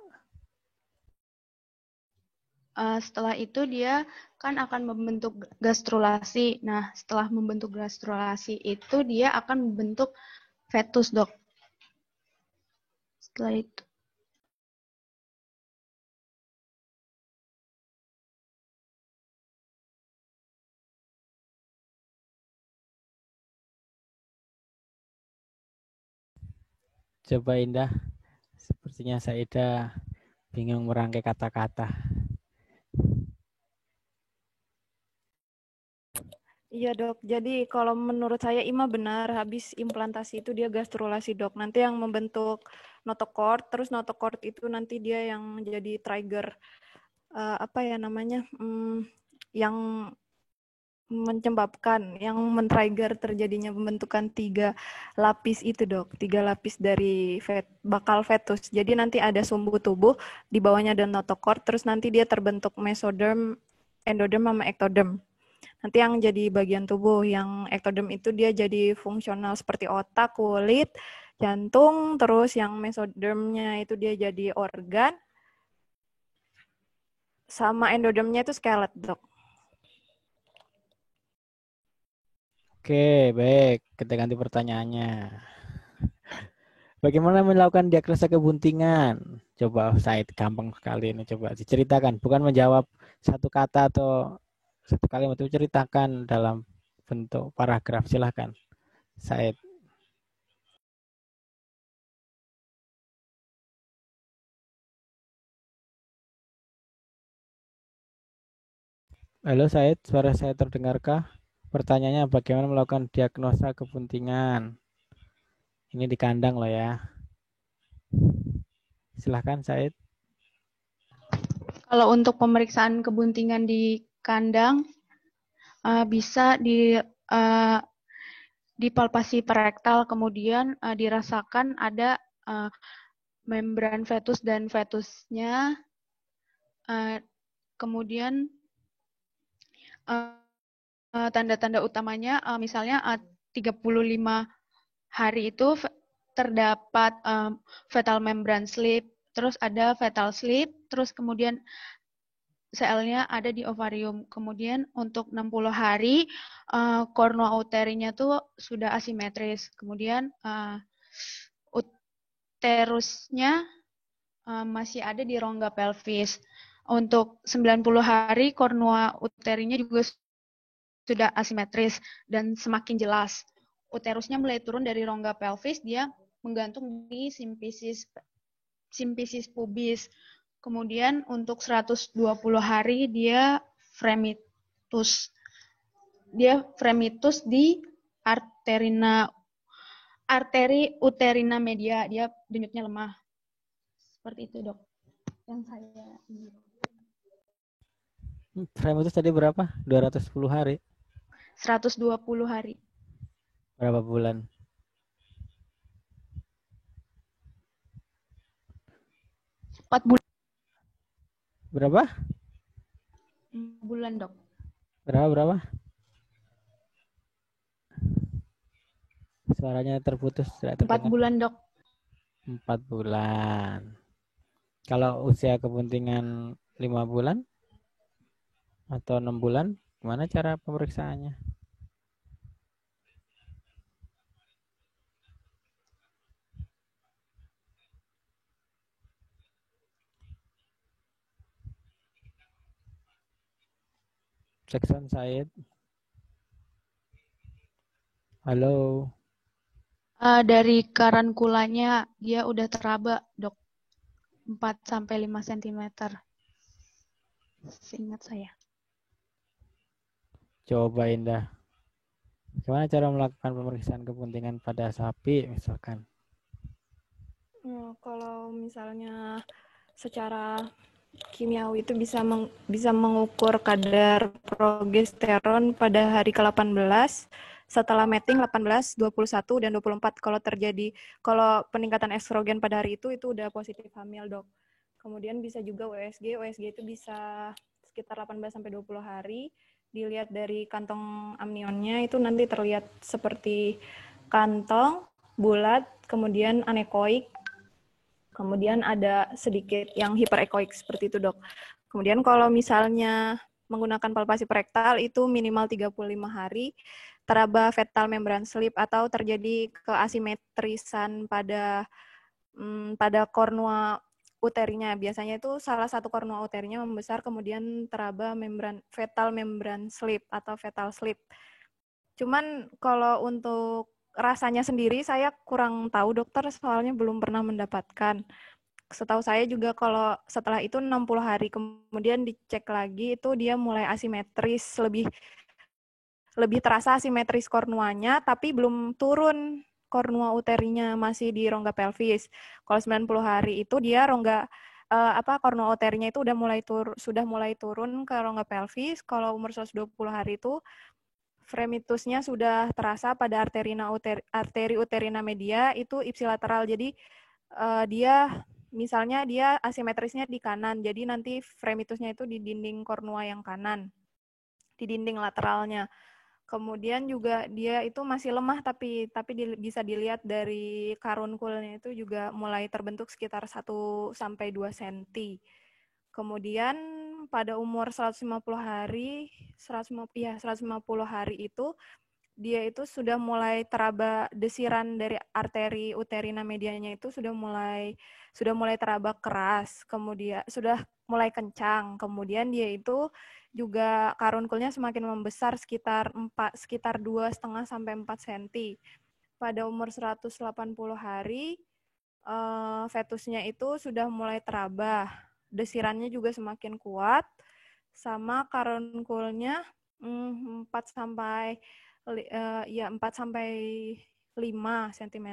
Setelah itu dia kan akan membentuk gastrulasi. Nah, setelah membentuk gastrulasi itu dia akan membentuk fetus, dok. Setelah itu. Coba Indah, sepertinya Saida bingung merangkai kata-kata. Iya dok, jadi kalau menurut saya Ima benar, habis implantasi itu dia gastrulasi dok. Nanti yang membentuk notochord, terus notochord itu nanti dia yang jadi trigger, apa ya namanya, yang menyebabkan, yang men-trigger terjadinya pembentukan 3 lapis itu dok, 3 lapis dari bakal fetus. Jadi nanti ada sumbu tubuh, di bawahnya ada notochord, terus nanti dia terbentuk mesoderm, endoderm, sama ektoderm. Nanti yang jadi bagian tubuh, yang ektoderm itu dia jadi fungsional seperti otak, kulit, jantung, terus yang mesodermnya itu dia jadi organ, sama endodermnya itu skelet, dok. Oke, baik. Kita ganti pertanyaannya. Bagaimana melakukan diagnosa kebuntingan? Coba Said, gampang sekali ini. Coba diceritakan. Bukan menjawab satu kata atau satu kalimat, itu ceritakan dalam bentuk paragraf. Silahkan, Said. Halo Said, suara saya terdengarkah? Pertanyaannya bagaimana melakukan diagnosa kebuntingan? Ini di kandang loh ya. Silahkan Said. Kalau untuk pemeriksaan kebuntingan di kandang, bisa dipalpasi perektal, kemudian dirasakan ada membran fetus dan fetusnya, kemudian tanda-tanda utamanya misalnya 35 hari itu terdapat fetal membran slip, terus ada fetal slip, terus kemudian selnya ada di ovarium. Kemudian untuk 60 hari kornua uterinya tuh sudah asimetris. Kemudian uterusnya masih ada di rongga pelvis. Untuk 90 hari kornua uterinya juga sudah asimetris dan semakin jelas. Uterusnya mulai turun dari rongga pelvis, dia menggantung di simpisis pubis. Kemudian untuk 120 hari dia fremitus. Dia fremitus di arteri uterina media. Dia denyutnya lemah. Seperti itu, Dok. Yang saya Frame itu tadi berapa? 210 hari. 120 hari. Berapa bulan? 4 bulan. Berapa? Bulan, Dok. Berapa? Suaranya terputus. 4 bulan, Dok. 4 bulan. Kalau usia kebuntingan 5 bulan atau 6 bulan, gimana cara pemeriksaannya? Jackson Said. Halo. Dari karankulanya dia udah teraba, Dok. 4-5 cm. Seingat saya. Coba Indah. Gimana cara melakukan pemeriksaan kebuntingan pada sapi misalkan? Kalau misalnya secara kimiawi itu bisa mengukur kadar progesteron pada hari ke-18 setelah mating 18, 21 dan 24. Kalau peningkatan estrogen pada hari itu udah positif hamil, Dok. Kemudian bisa juga USG itu bisa sekitar 18 sampai 20 hari. Dilihat dari kantong amnionnya itu nanti terlihat seperti kantong bulat, kemudian anekoik, kemudian ada sedikit yang hiperekoik seperti itu, Dok. Kemudian kalau misalnya menggunakan palpasi perektal itu minimal 35 hari, teraba fetal membran slip atau terjadi keasimetrisan pada kornua uterinya. Biasanya itu salah satu kornua uterinya membesar, kemudian teraba fetal membran slip atau fetal slip. Cuman kalau untuk rasanya sendiri saya kurang tahu, dokter, soalnya belum pernah mendapatkan. Setahu saya juga kalau setelah itu 60 hari kemudian dicek lagi itu dia mulai asimetris, lebih terasa asimetris kornuanya, tapi belum turun kornua uterinya, masih di rongga pelvis. Kalau 90 hari itu dia kornua uterinya itu sudah mulai turun ke rongga pelvis. Kalau umur 120 hari itu fremitusnya sudah terasa pada arteri uterina media itu ipsilateral. Jadi misalnya dia asimetrisnya di kanan, jadi nanti fremitusnya itu di dinding kornua yang kanan, di dinding lateralnya. Kemudian juga dia itu masih lemah, tapi bisa dilihat dari karunkulnya itu juga mulai terbentuk sekitar 1-2 cm. Kemudian pada umur 150 hari itu dia itu sudah mulai teraba desiran dari arteri uterina medianya itu sudah mulai teraba keras, kemudian sudah mulai kencang. Kemudian dia itu juga karunkulnya semakin membesar sekitar 2,5 sampai 4 cm. Pada umur 180 hari fetusnya itu sudah mulai teraba. Desirannya juga semakin kuat, sama karunkulnya 4 sampai 5 cm.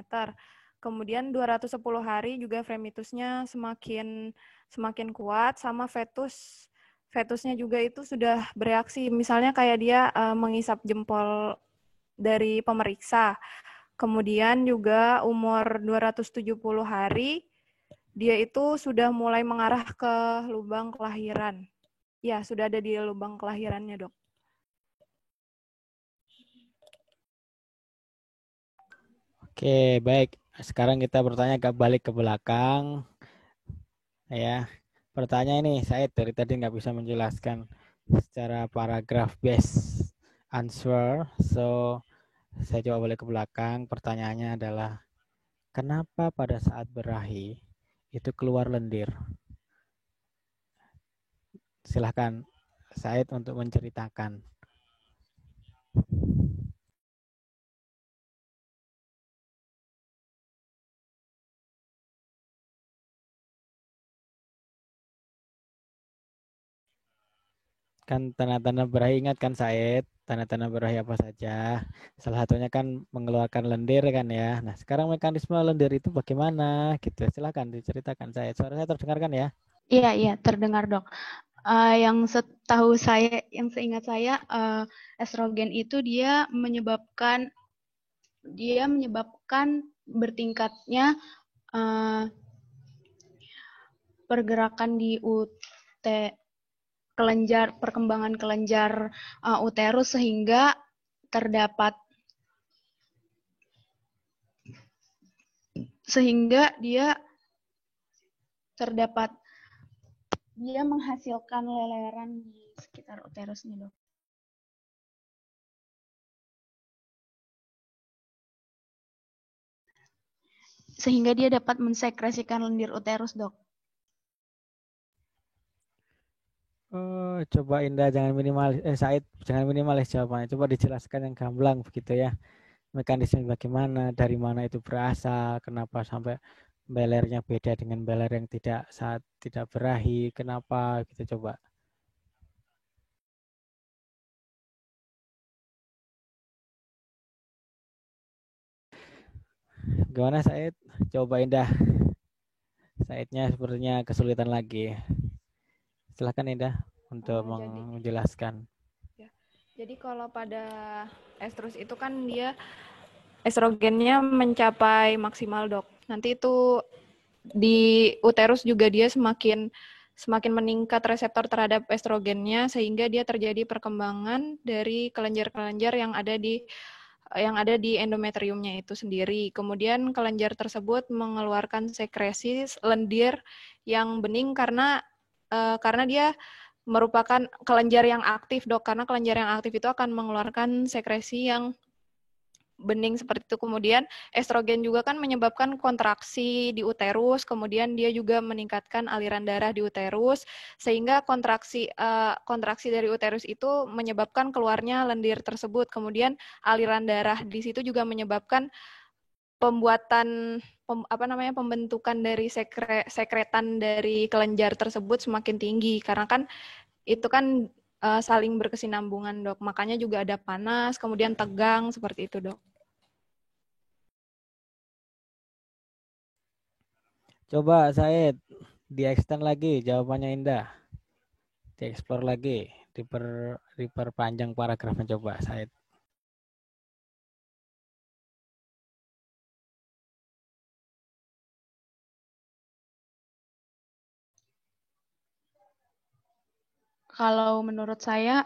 Kemudian 210 hari juga fremitusnya semakin kuat, sama fetusnya juga itu sudah bereaksi. Misalnya kayak dia mengisap jempol dari pemeriksa. Kemudian juga umur 270 hari dia itu sudah mulai mengarah ke lubang kelahiran. Ya, sudah ada di lubang kelahirannya, Dok. Oke, baik. Sekarang kita bertanya balik ke belakang. Ya, pertanyaan ini saya dari tadi nggak bisa menjelaskan secara paragraf based answer. So, saya coba balik ke belakang. Pertanyaannya adalah, kenapa pada saat berahi itu keluar lendir? Silahkan Said untuk menceritakan. Kan tanda-tanda berahi, ingat kan Said? Tanda-tanda berahi apa saja? Salah satunya kan mengeluarkan lendir kan ya. Nah, sekarang mekanisme lendir itu bagaimana? Gitu. Silahkan diceritakan Said. Suara saya terdengarkan ya? Iya, terdengar dok. Yang seingat saya, estrogen itu dia menyebabkan bertingkatnya pergerakan di perkembangan kelenjar uterus, sehingga dia menghasilkan leleran di sekitar uterusnya, dok. Sehingga dia dapat mensekresikan lendir uterus, dok. Oh, coba Indah Said jangan minimalis jawabannya. Coba dijelaskan yang gamblang begitu ya. Mekanisme bagaimana, dari mana itu berasal, kenapa sampai belernya beda dengan beler yang tidak berahi, kenapa gitu coba. Gimana Said? Coba Indah. Saidnya sepertinya kesulitan lagi. Silakan Indah untuk menjelaskan. Jadi kalau pada estrus itu kan dia estrogennya mencapai maksimal, dok. Nanti itu di uterus juga dia semakin meningkat reseptor terhadap estrogennya, sehingga dia terjadi perkembangan dari kelenjar-kelenjar yang ada di endometriumnya itu sendiri. Kemudian kelenjar tersebut mengeluarkan sekresi lendir yang bening karena dia merupakan kelenjar yang aktif, dok. Karena kelenjar yang aktif itu akan mengeluarkan sekresi yang bening seperti itu. Kemudian estrogen juga kan menyebabkan kontraksi di uterus, kemudian dia juga meningkatkan aliran darah di uterus, sehingga kontraksi dari uterus itu menyebabkan keluarnya lendir tersebut. Kemudian aliran darah di situ juga menyebabkan pembentukan dari sekretan dari kelenjar tersebut semakin tinggi, karena kan itu kan saling berkesinambungan, Dok. Makanya juga ada panas, kemudian tegang, seperti itu, Dok. Coba Said, di-extend lagi jawabannya Indah. Dieksplor lagi, diperpanjang paragrafnya coba Said. Kalau menurut saya,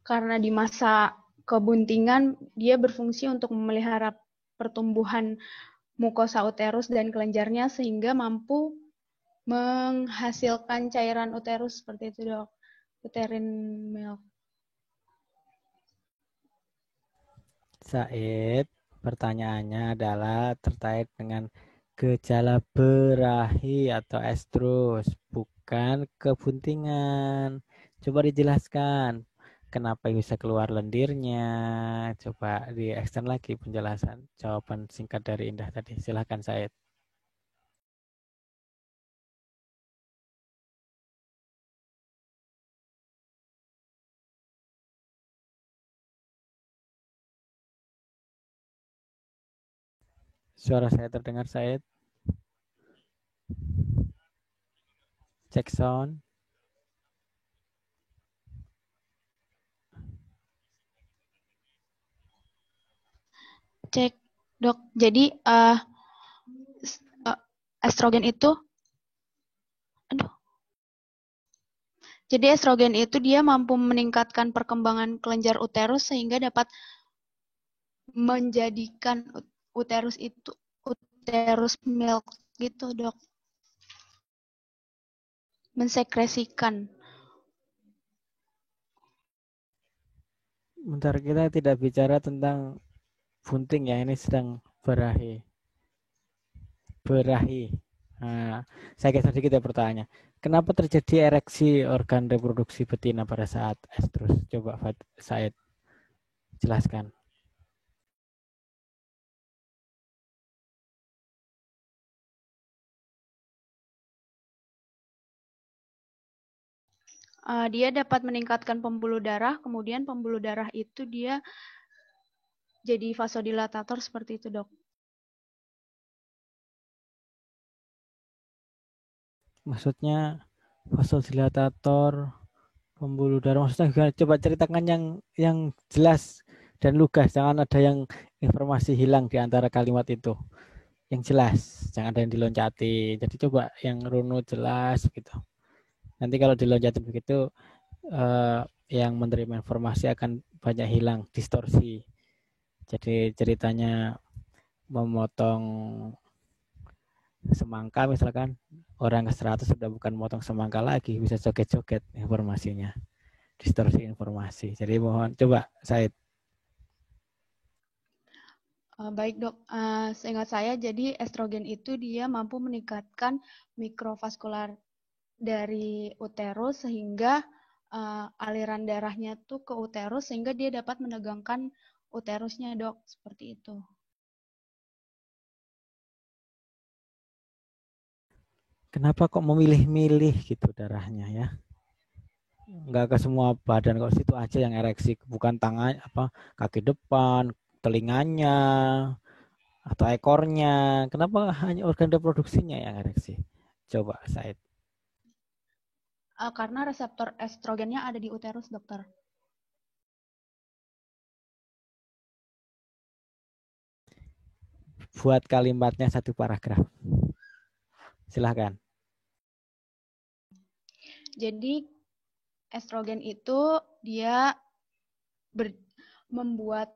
karena di masa kebuntingan, dia berfungsi untuk memelihara pertumbuhan mukosa uterus dan kelenjarnya sehingga mampu menghasilkan cairan uterus seperti itu, Dok. Uterine milk. Said, pertanyaannya adalah terkait dengan gejala berahi atau estrus, bukan kebuntingan. Coba dijelaskan kenapa bisa keluar lendirnya. Coba di-extend lagi penjelasan jawaban singkat dari Indah tadi. Silahkan Said. Suara saya terdengar Said. Cek sound. Cek, Dok. Jadi estrogen itu, jadi estrogen itu dia mampu meningkatkan perkembangan kelenjar uterus sehingga dapat menjadikan uterus itu uterus milk gitu, Dok. Mensekresikan. Bentar, kita tidak bicara tentang bunting ya, ini sedang berahi. Nah, saya geser sedikit ya pertanyaannya. Kenapa terjadi ereksi organ reproduksi betina pada saat estrus? Coba Said jelaskan. Dia dapat meningkatkan pembuluh darah, kemudian pembuluh darah itu dia jadi vasodilatator seperti itu, Dok. Maksudnya vasodilatator, pembuluh darah, maksudnya gimana? Coba ceritakan yang jelas dan lugas, jangan ada yang informasi hilang di antara kalimat itu. Yang jelas, jangan ada yang diloncati. Jadi coba yang runut jelas gitu. Nanti kalau diloncatin begitu, yang menerima informasi akan banyak hilang, distorsi. Jadi ceritanya memotong semangka misalkan, orang ke 100 sudah bukan motong semangka lagi, bisa joget-joget informasinya, distorsi informasi. Jadi mohon coba Said. Baik, Dok. Seingat saya, jadi estrogen itu dia mampu meningkatkan mikrovaskular dari uterus sehingga aliran darahnya tuh ke uterus sehingga dia dapat menegangkan uterusnya, Dok. Seperti itu. Kenapa kok memilih-milih gitu darahnya ya? Nggak ke semua badan, kok situ aja yang ereksi, bukan tangan apa kaki depan, telinganya atau ekornya. Kenapa hanya organ reproduksinya yang ereksi? Coba Said. Karena reseptor estrogennya ada di uterus, dokter. Buat kalimatnya satu paragraf. Silahkan. Jadi estrogen itu dia membuat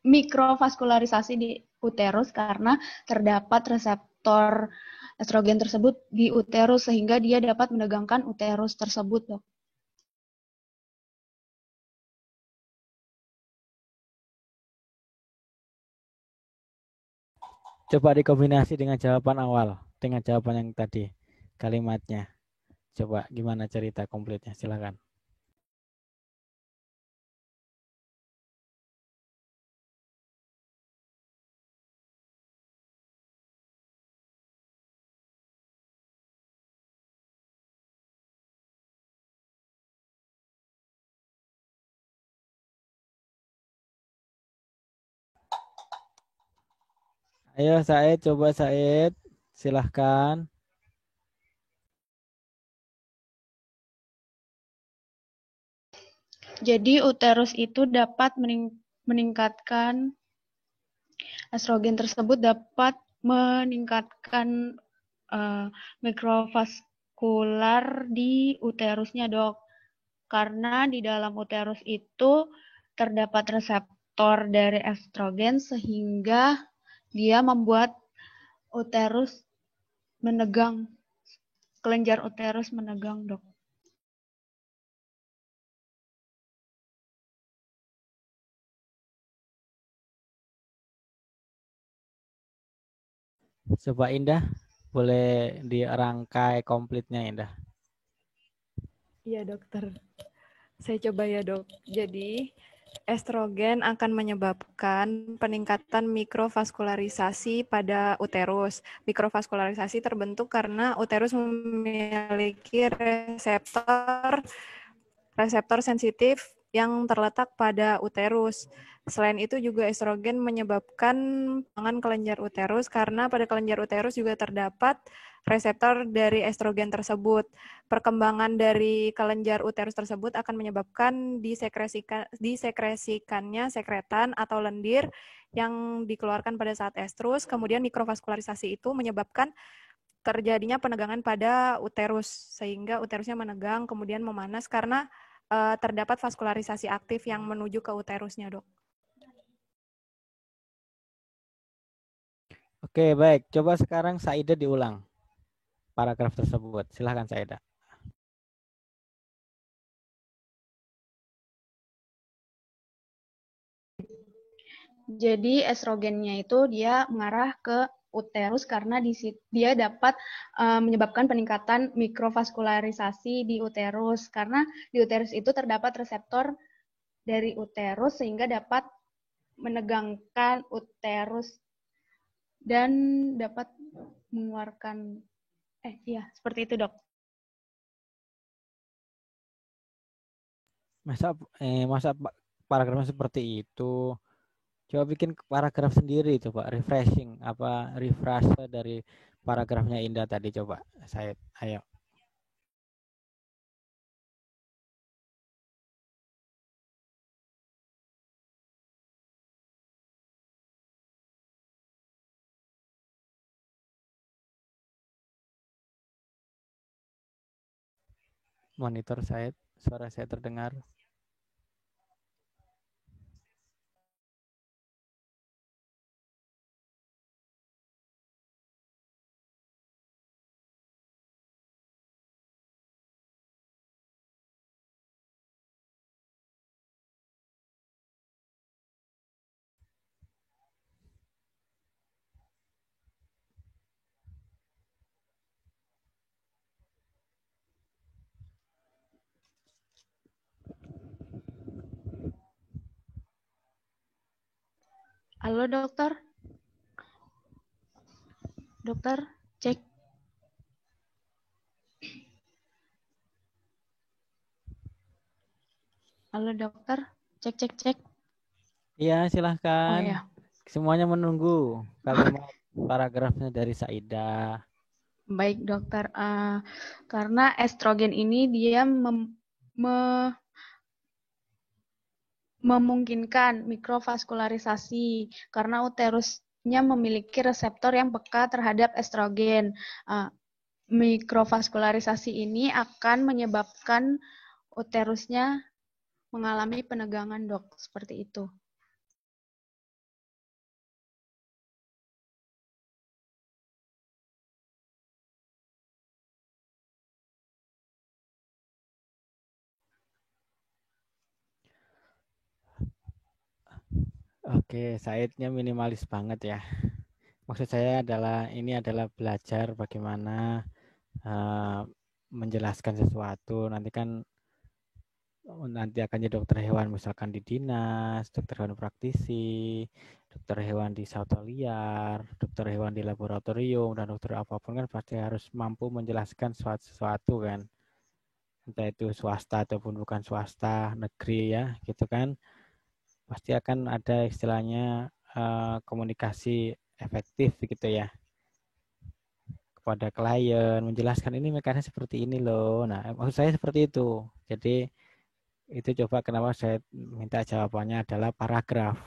mikrovaskularisasi di uterus karena terdapat reseptor estrogen tersebut di uterus sehingga dia dapat menegangkan uterus tersebut, Dok. Coba dikombinasi dengan jawaban awal, dengan jawaban yang tadi, kalimatnya. Coba gimana cerita komplitnya, silakan. Ayo Said, coba Said. Silahkan. Jadi uterus itu dapat meningkatkan estrogen tersebut dapat meningkatkan mikrovaskular di uterusnya, Dok. Karena di dalam uterus itu terdapat reseptor dari estrogen sehingga dia membuat uterus menegang, kelenjar uterus menegang, Dok. Coba Indah, boleh dirangkai komplitnya Indah. Iya dokter. Saya coba ya dok. Jadi estrogen akan menyebabkan peningkatan mikrovaskularisasi pada uterus. Mikrovaskularisasi terbentuk karena uterus memiliki reseptor sensitif yang terletak pada uterus. Selain itu juga estrogen menyebabkan pengembangan kelenjar uterus karena pada kelenjar uterus juga terdapat reseptor dari estrogen tersebut. Perkembangan dari kelenjar uterus tersebut akan menyebabkan disekresikannya sekretan atau lendir yang dikeluarkan pada saat estrus. Kemudian mikrovaskularisasi itu menyebabkan terjadinya penegangan pada uterus sehingga uterusnya menegang kemudian memanas karena terdapat vaskularisasi aktif yang menuju ke uterusnya, Dok. Oke, baik. Coba sekarang Saida diulang paragraf tersebut. Silahkan Saida. Jadi estrogennya itu dia mengarah ke uterus karena dia dapat menyebabkan peningkatan mikrovaskularisasi di uterus karena di uterus itu terdapat reseptor dari uterus sehingga dapat menegangkan uterus dan dapat mengeluarkan seperti itu, Dok. Masa paragrafnya seperti itu? Coba bikin paragraf sendiri coba refreshing refresh dari paragrafnya Indah tadi coba. Saya ayo. Monitor saya, suara saya terdengar. Halo, dokter. Dokter, cek. Halo, dokter. Cek. Iya, silahkan. Oh ya. Semuanya menunggu kalimat paragrafnya dari Saida. Baik, dokter. Karena estrogen ini dia memungkinkan mikrovaskularisasi karena uterusnya memiliki reseptor yang peka terhadap estrogen. Mikrovaskularisasi ini akan menyebabkan uterusnya mengalami penegangan, dok, seperti itu. Oke, Saidnya minimalis banget ya. Maksud saya ini adalah belajar bagaimana menjelaskan sesuatu. Nanti akan jadi dokter hewan misalkan di dinas, dokter hewan praktisi, dokter hewan di satwa liar, dokter hewan di laboratorium, dan dokter apapun kan pasti harus mampu menjelaskan sesuatu kan. Entah itu swasta ataupun bukan swasta, negeri ya gitu kan. Pasti akan ada istilahnya komunikasi efektif gitu ya kepada klien, menjelaskan ini mekanisme seperti ini loh. Nah, maksud saya seperti itu. Jadi itu coba kenapa saya minta jawabannya adalah paragraf,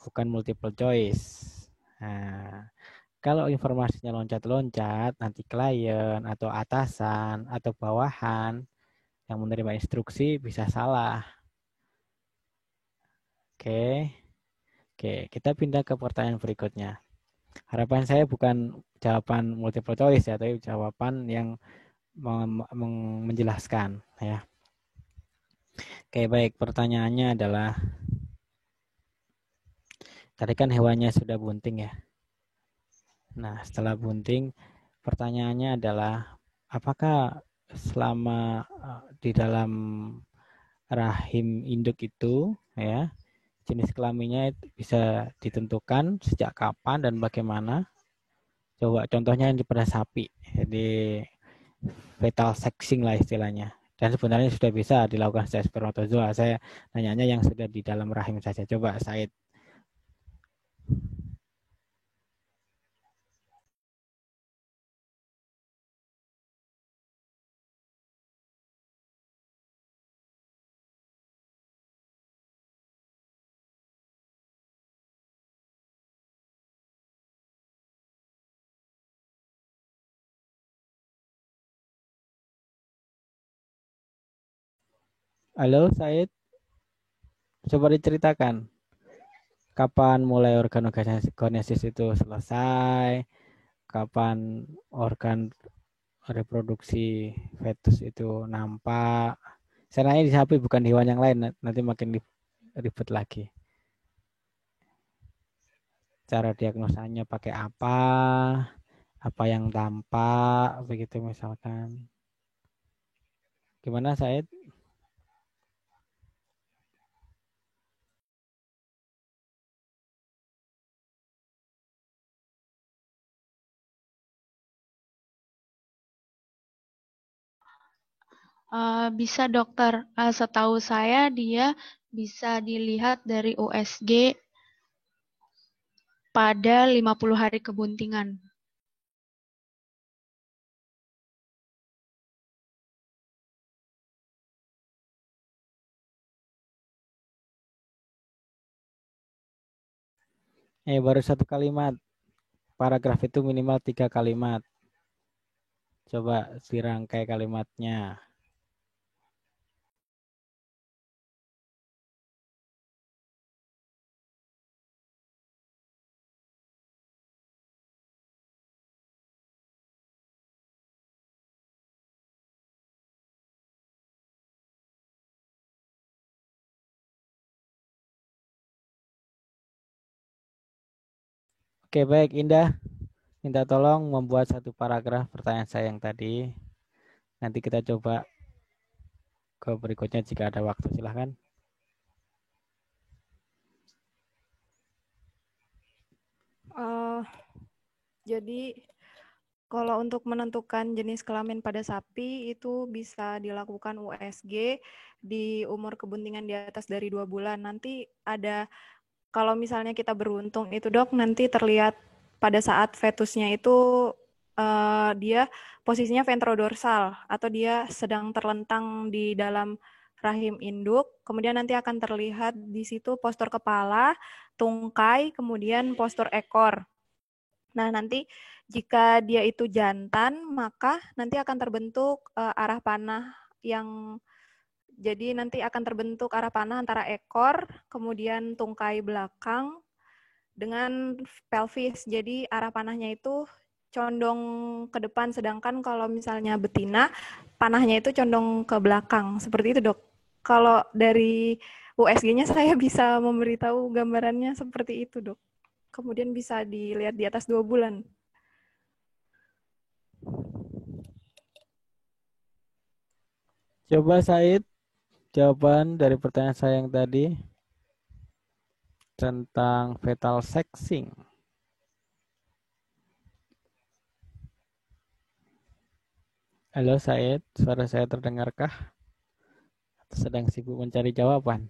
bukan multiple choice. Nah, kalau informasinya loncat-loncat, nanti klien atau atasan atau bawahan yang menerima instruksi bisa salah. Oke, oke, kita pindah ke pertanyaan berikutnya. Harapan saya bukan jawaban multiple choice ya, tapi jawaban yang menjelaskan ya. Oke, baik. Pertanyaannya adalah, tadi kan hewannya sudah bunting ya. Nah, setelah bunting, pertanyaannya adalah, apakah selama di dalam rahim induk itu ya, jenis kelaminnya bisa ditentukan sejak kapan dan bagaimana? Coba contohnya yang pada sapi. Jadi fetal sexing lah istilahnya. Dan sebenarnya sudah bisa dilakukan sejak spermatozoa. Saya nanyanya yang sudah di dalam rahim saja. Coba Said. Halo Said, coba diceritakan kapan mulai organogenesis itu selesai, kapan organ reproduksi fetus itu nampak. Saya nanya di sapi bukan di hewan yang lain, nanti makin ribet lagi. Cara diagnosanya pakai apa yang tampak, begitu misalkan. Gimana Said? Bisa dokter, setahu saya dia bisa dilihat dari USG pada 50 hari kebuntingan. Baru satu kalimat. Paragraf itu minimal 3 kalimat. Coba dirangkai kalimatnya. Oke, baik Indah. Minta tolong membuat satu paragraf pertanyaan saya yang tadi. Nanti kita coba ke berikutnya jika ada waktu. Silahkan. Jadi kalau untuk menentukan jenis kelamin pada sapi itu bisa dilakukan USG di umur kebuntingan di atas dari 2 bulan. Nanti ada, kalau misalnya kita beruntung itu dok, nanti terlihat pada saat fetusnya itu dia posisinya ventrodorsal atau dia sedang terlentang di dalam rahim induk. Kemudian nanti akan terlihat di situ postur kepala, tungkai, kemudian postur ekor. Nah, nanti jika dia itu jantan, maka nanti akan terbentuk arah panah yang jadi nanti akan terbentuk arah panah antara ekor, kemudian tungkai belakang dengan pelvis. Jadi arah panahnya itu condong ke depan, sedangkan kalau misalnya betina, panahnya itu condong ke belakang. Seperti itu, Dok. Kalau dari USG-nya saya bisa memberitahu gambarannya seperti itu, Dok. Kemudian bisa dilihat di atas 2 bulan. Coba Said, jawaban dari pertanyaan saya yang tadi tentang fetal sexing. Halo Said, suara saya terdengarkah? Atau sedang sibuk mencari jawaban?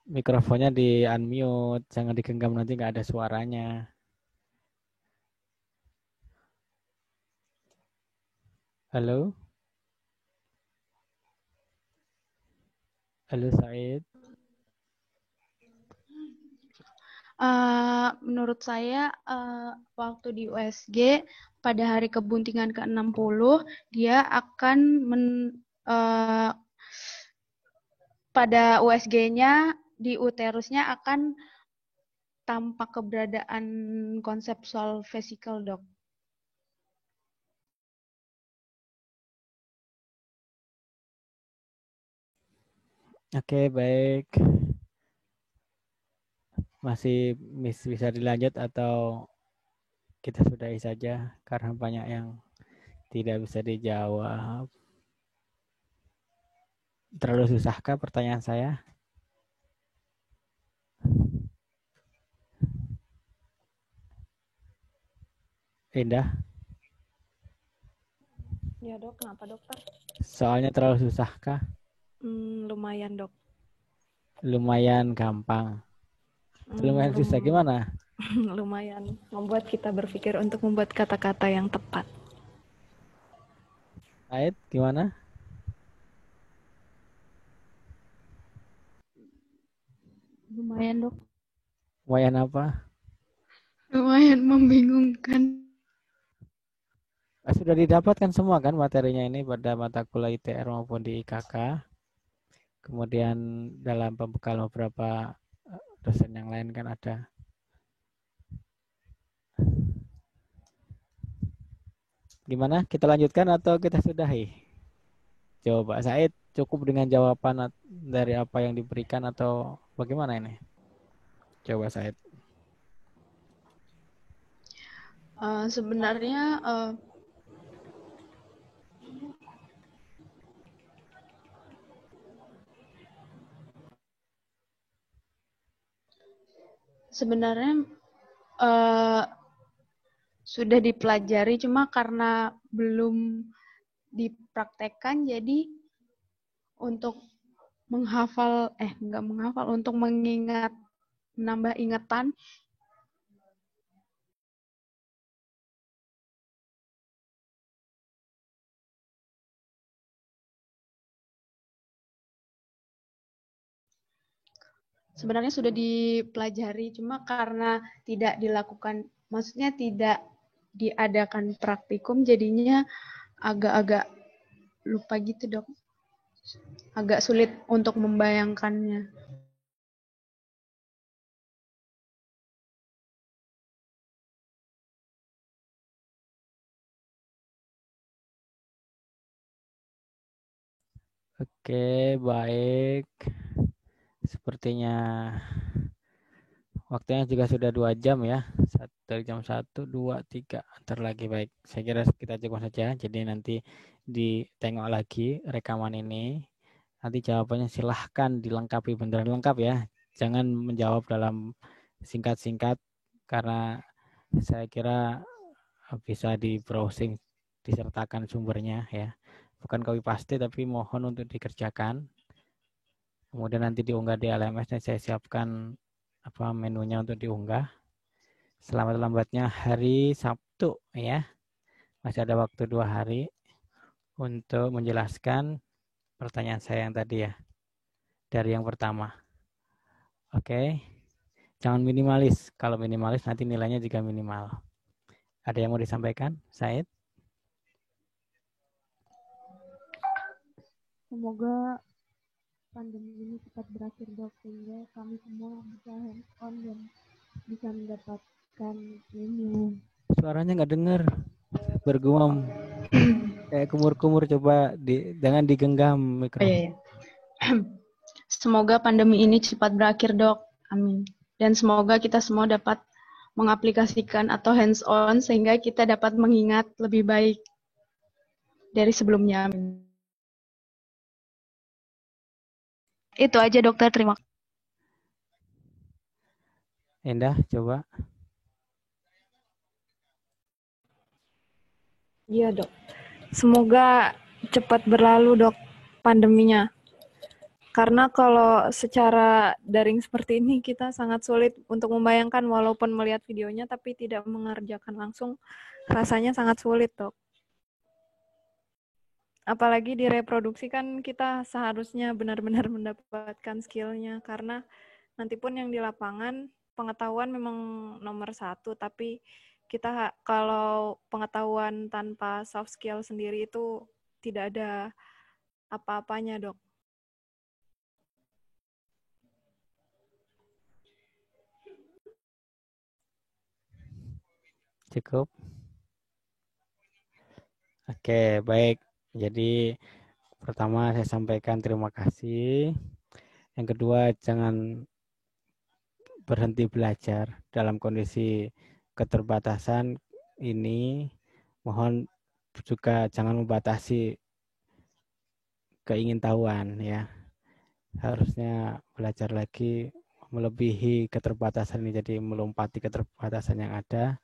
Mikrofonnya di unmute, jangan digenggam nanti nggak ada suaranya. Halo? Halo Said? Menurut saya waktu di USG pada hari kebuntingan ke-60 dia akan pada USG-nya di uterusnya akan tampak keberadaan konseptual vesicle, Dok. Oke, baik. Masih bisa dilanjut atau kita sudahi saja karena banyak yang tidak bisa dijawab. Terlalu susahkah pertanyaan saya? Indah? Ya dok, kenapa dokter? Soalnya terlalu susahkah? Lumayan dok. Lumayan gampang. Lumayan susah gimana? Lumayan membuat kita berpikir untuk membuat kata-kata yang tepat. Said, gimana? Lumayan, Dok. Lumayan apa? Lumayan membingungkan. Sudah didapatkan semua kan materinya ini pada mata kuliah ITR maupun di IKK. Kemudian dalam pembekal beberapa dosen yang lain kan ada. Gimana? Kita lanjutkan atau kita sudahi? Coba Said, cukup dengan jawaban dari apa yang diberikan atau bagaimana ini? Coba Said. Sebenarnya sudah dipelajari, cuma karena belum dipraktekkan, jadi untuk untuk mengingat, menambah ingatan, sebenarnya sudah dipelajari, cuma karena tidak dilakukan, maksudnya tidak diadakan praktikum, jadinya agak-agak lupa gitu, Dok. Agak sulit untuk membayangkannya. Oke, baik. Sepertinya waktunya juga sudah 2 jam ya. Dari jam 1, 2, 3. Antar lagi baik. Saya kira kita cukup saja. Jadi nanti ditengok lagi rekaman ini. Nanti jawabannya silahkan dilengkapi beneran lengkap ya. Jangan menjawab dalam singkat-singkat karena saya kira bisa di browsing disertakan sumbernya ya. Bukan copy paste tapi mohon untuk dikerjakan. Kemudian nanti diunggah di LMS dan saya siapkan menunya untuk diunggah. Selambat-lambatnya hari Sabtu ya. Masih ada waktu 2 hari untuk menjelaskan pertanyaan saya yang tadi ya. Dari yang pertama. Oke. Jangan minimalis. Kalau minimalis nanti nilainya juga minimal. Ada yang mau disampaikan, Said? Semoga pandemi ini cepat berakhir, Dok, sehingga kami semua bisa hands on dan bisa mendapatkan ilmu. Suaranya nggak dengar, bergumam. Kayak kumur-kumur, coba jangan digenggam mikrofon. Oh, iya. Semoga pandemi ini cepat berakhir, Dok. Amin. Dan semoga kita semua dapat mengaplikasikan atau hands on sehingga kita dapat mengingat lebih baik dari sebelumnya. Amin. Itu aja, Dokter. Terima kasih. Indah, coba. Iya dok. Semoga cepat berlalu dok pandeminya. Karena kalau secara daring seperti ini kita sangat sulit untuk membayangkan walaupun melihat videonya tapi tidak mengerjakan langsung, rasanya sangat sulit, Dok. Apalagi di reproduksi kan kita seharusnya benar-benar mendapatkan skill-nya, karena nanti pun yang di lapangan pengetahuan memang nomor satu, tapi kita kalau pengetahuan tanpa soft skill sendiri itu tidak ada apa-apanya, Dok. Cukup. Oke, baik. Jadi pertama saya sampaikan terima kasih. Yang kedua, jangan berhenti belajar dalam kondisi keterbatasan ini. Mohon juga jangan membatasi keingintahuan ya. Harusnya belajar lagi melebihi keterbatasan ini, jadi melompati keterbatasan yang ada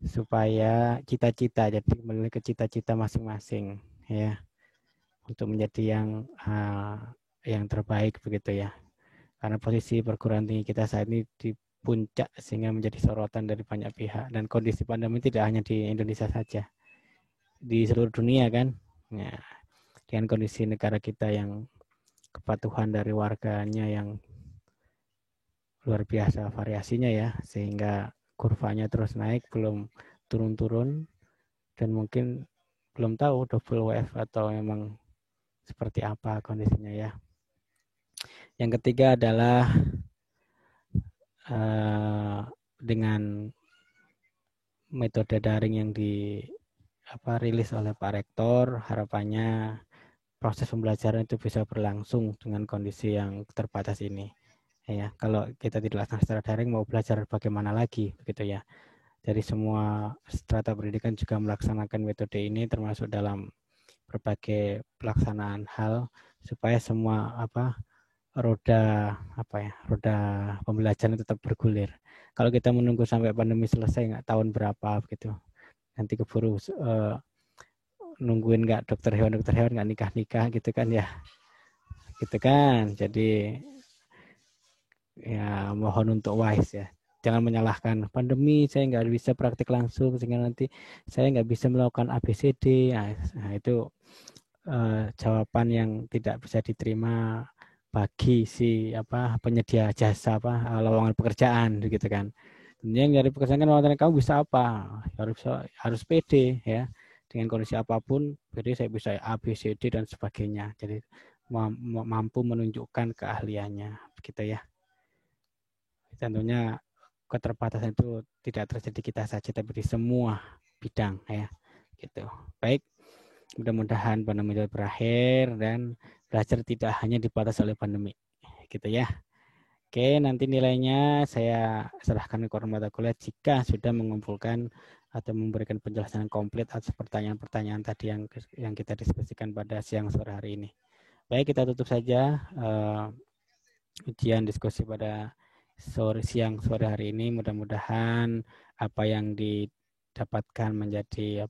supaya cita-cita, jadi kembali ke cita-cita masing-masing ya, untuk menjadi yang terbaik begitu ya. Karena posisi perguruan tinggi kita saat ini di puncak sehingga menjadi sorotan dari banyak pihak, dan kondisi pandemi tidak hanya di Indonesia saja, di seluruh dunia kan ya, dengan kondisi negara kita yang kepatuhan dari warganya yang luar biasa variasinya ya, sehingga kurvanya terus naik, belum turun-turun, dan mungkin belum tahu double wave atau memang seperti apa kondisinya ya. Yang ketiga adalah dengan metode daring yang rilis oleh Pak Rektor, harapannya proses pembelajaran itu bisa berlangsung dengan kondisi yang terbatas ini. Ya, kalau kita tidak laksanakan secara daring, mau belajar bagaimana lagi begitu ya. Dari semua strata pendidikan juga melaksanakan metode ini, termasuk dalam berbagai pelaksanaan hal supaya semua roda pembelajaran tetap bergulir. Kalau kita menunggu sampai pandemi selesai nggak tahun berapa begitu, nanti keburu nungguin nggak dokter hewan nggak nikah gitu kan ya, gitu kan. Jadi ya mohon untuk wise ya, jangan menyalahkan pandemi saya nggak bisa praktik langsung sehingga nanti saya nggak bisa melakukan ABCD. Nah itu jawaban yang tidak bisa diterima bagi si penyedia jasa lowongan pekerjaan gitu kan. Yang dari pekerjaan kan lowongan kamu bisa apa, harus pede ya, dengan kondisi apapun. Jadi saya bisa ABCD dan sebagainya, jadi mampu menunjukkan keahliannya begitu ya. Tentunya keterbatasan itu tidak terjadi kita saja, tapi di semua bidang ya gitu. Baik, mudah-mudahan pandemi itu berakhir dan belajar tidak hanya dibatasi oleh pandemi gitu ya. Oke, nanti nilainya saya serahkan ke koordinator kuliah jika sudah mengumpulkan atau memberikan penjelasan komplit atas pertanyaan-pertanyaan tadi yang kita diskusikan pada siang sore hari ini. Baik, kita tutup saja ujian diskusi pada siang sore hari ini. Mudah-mudahan apa yang didapatkan menjadi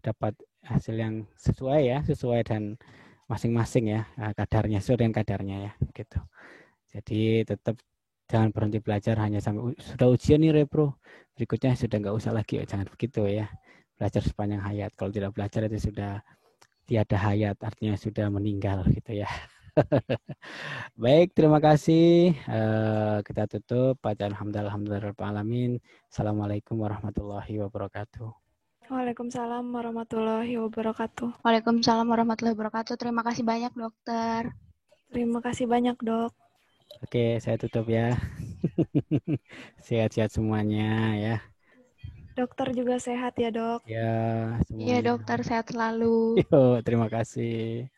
dapat hasil yang sesuai dan masing-masing ya kadarnya, sesuai dengan kadarnya ya gitu. Jadi tetap jangan berhenti belajar hanya sampai sudah ujian nih repro, berikutnya sudah nggak usah lagi, jangan begitu ya. Belajar sepanjang hayat. Kalau tidak belajar itu sudah tiada hayat, artinya sudah meninggal gitu ya. Baik, terima kasih. Kita tutup. Baca alhamdulillahirrahmanirrahim. Assalamualaikum warahmatullahi wabarakatuh. Waalaikumsalam warahmatullahi wabarakatuh. Waalaikumsalam warahmatullahi wabarakatuh. Terima kasih banyak, dokter. Terima kasih banyak, Dok. Oke, saya tutup ya. Sehat-sehat semuanya ya. Dokter juga sehat ya, Dok. Ya, semuanya. Iya, dokter, sehat selalu. Yo, terima kasih.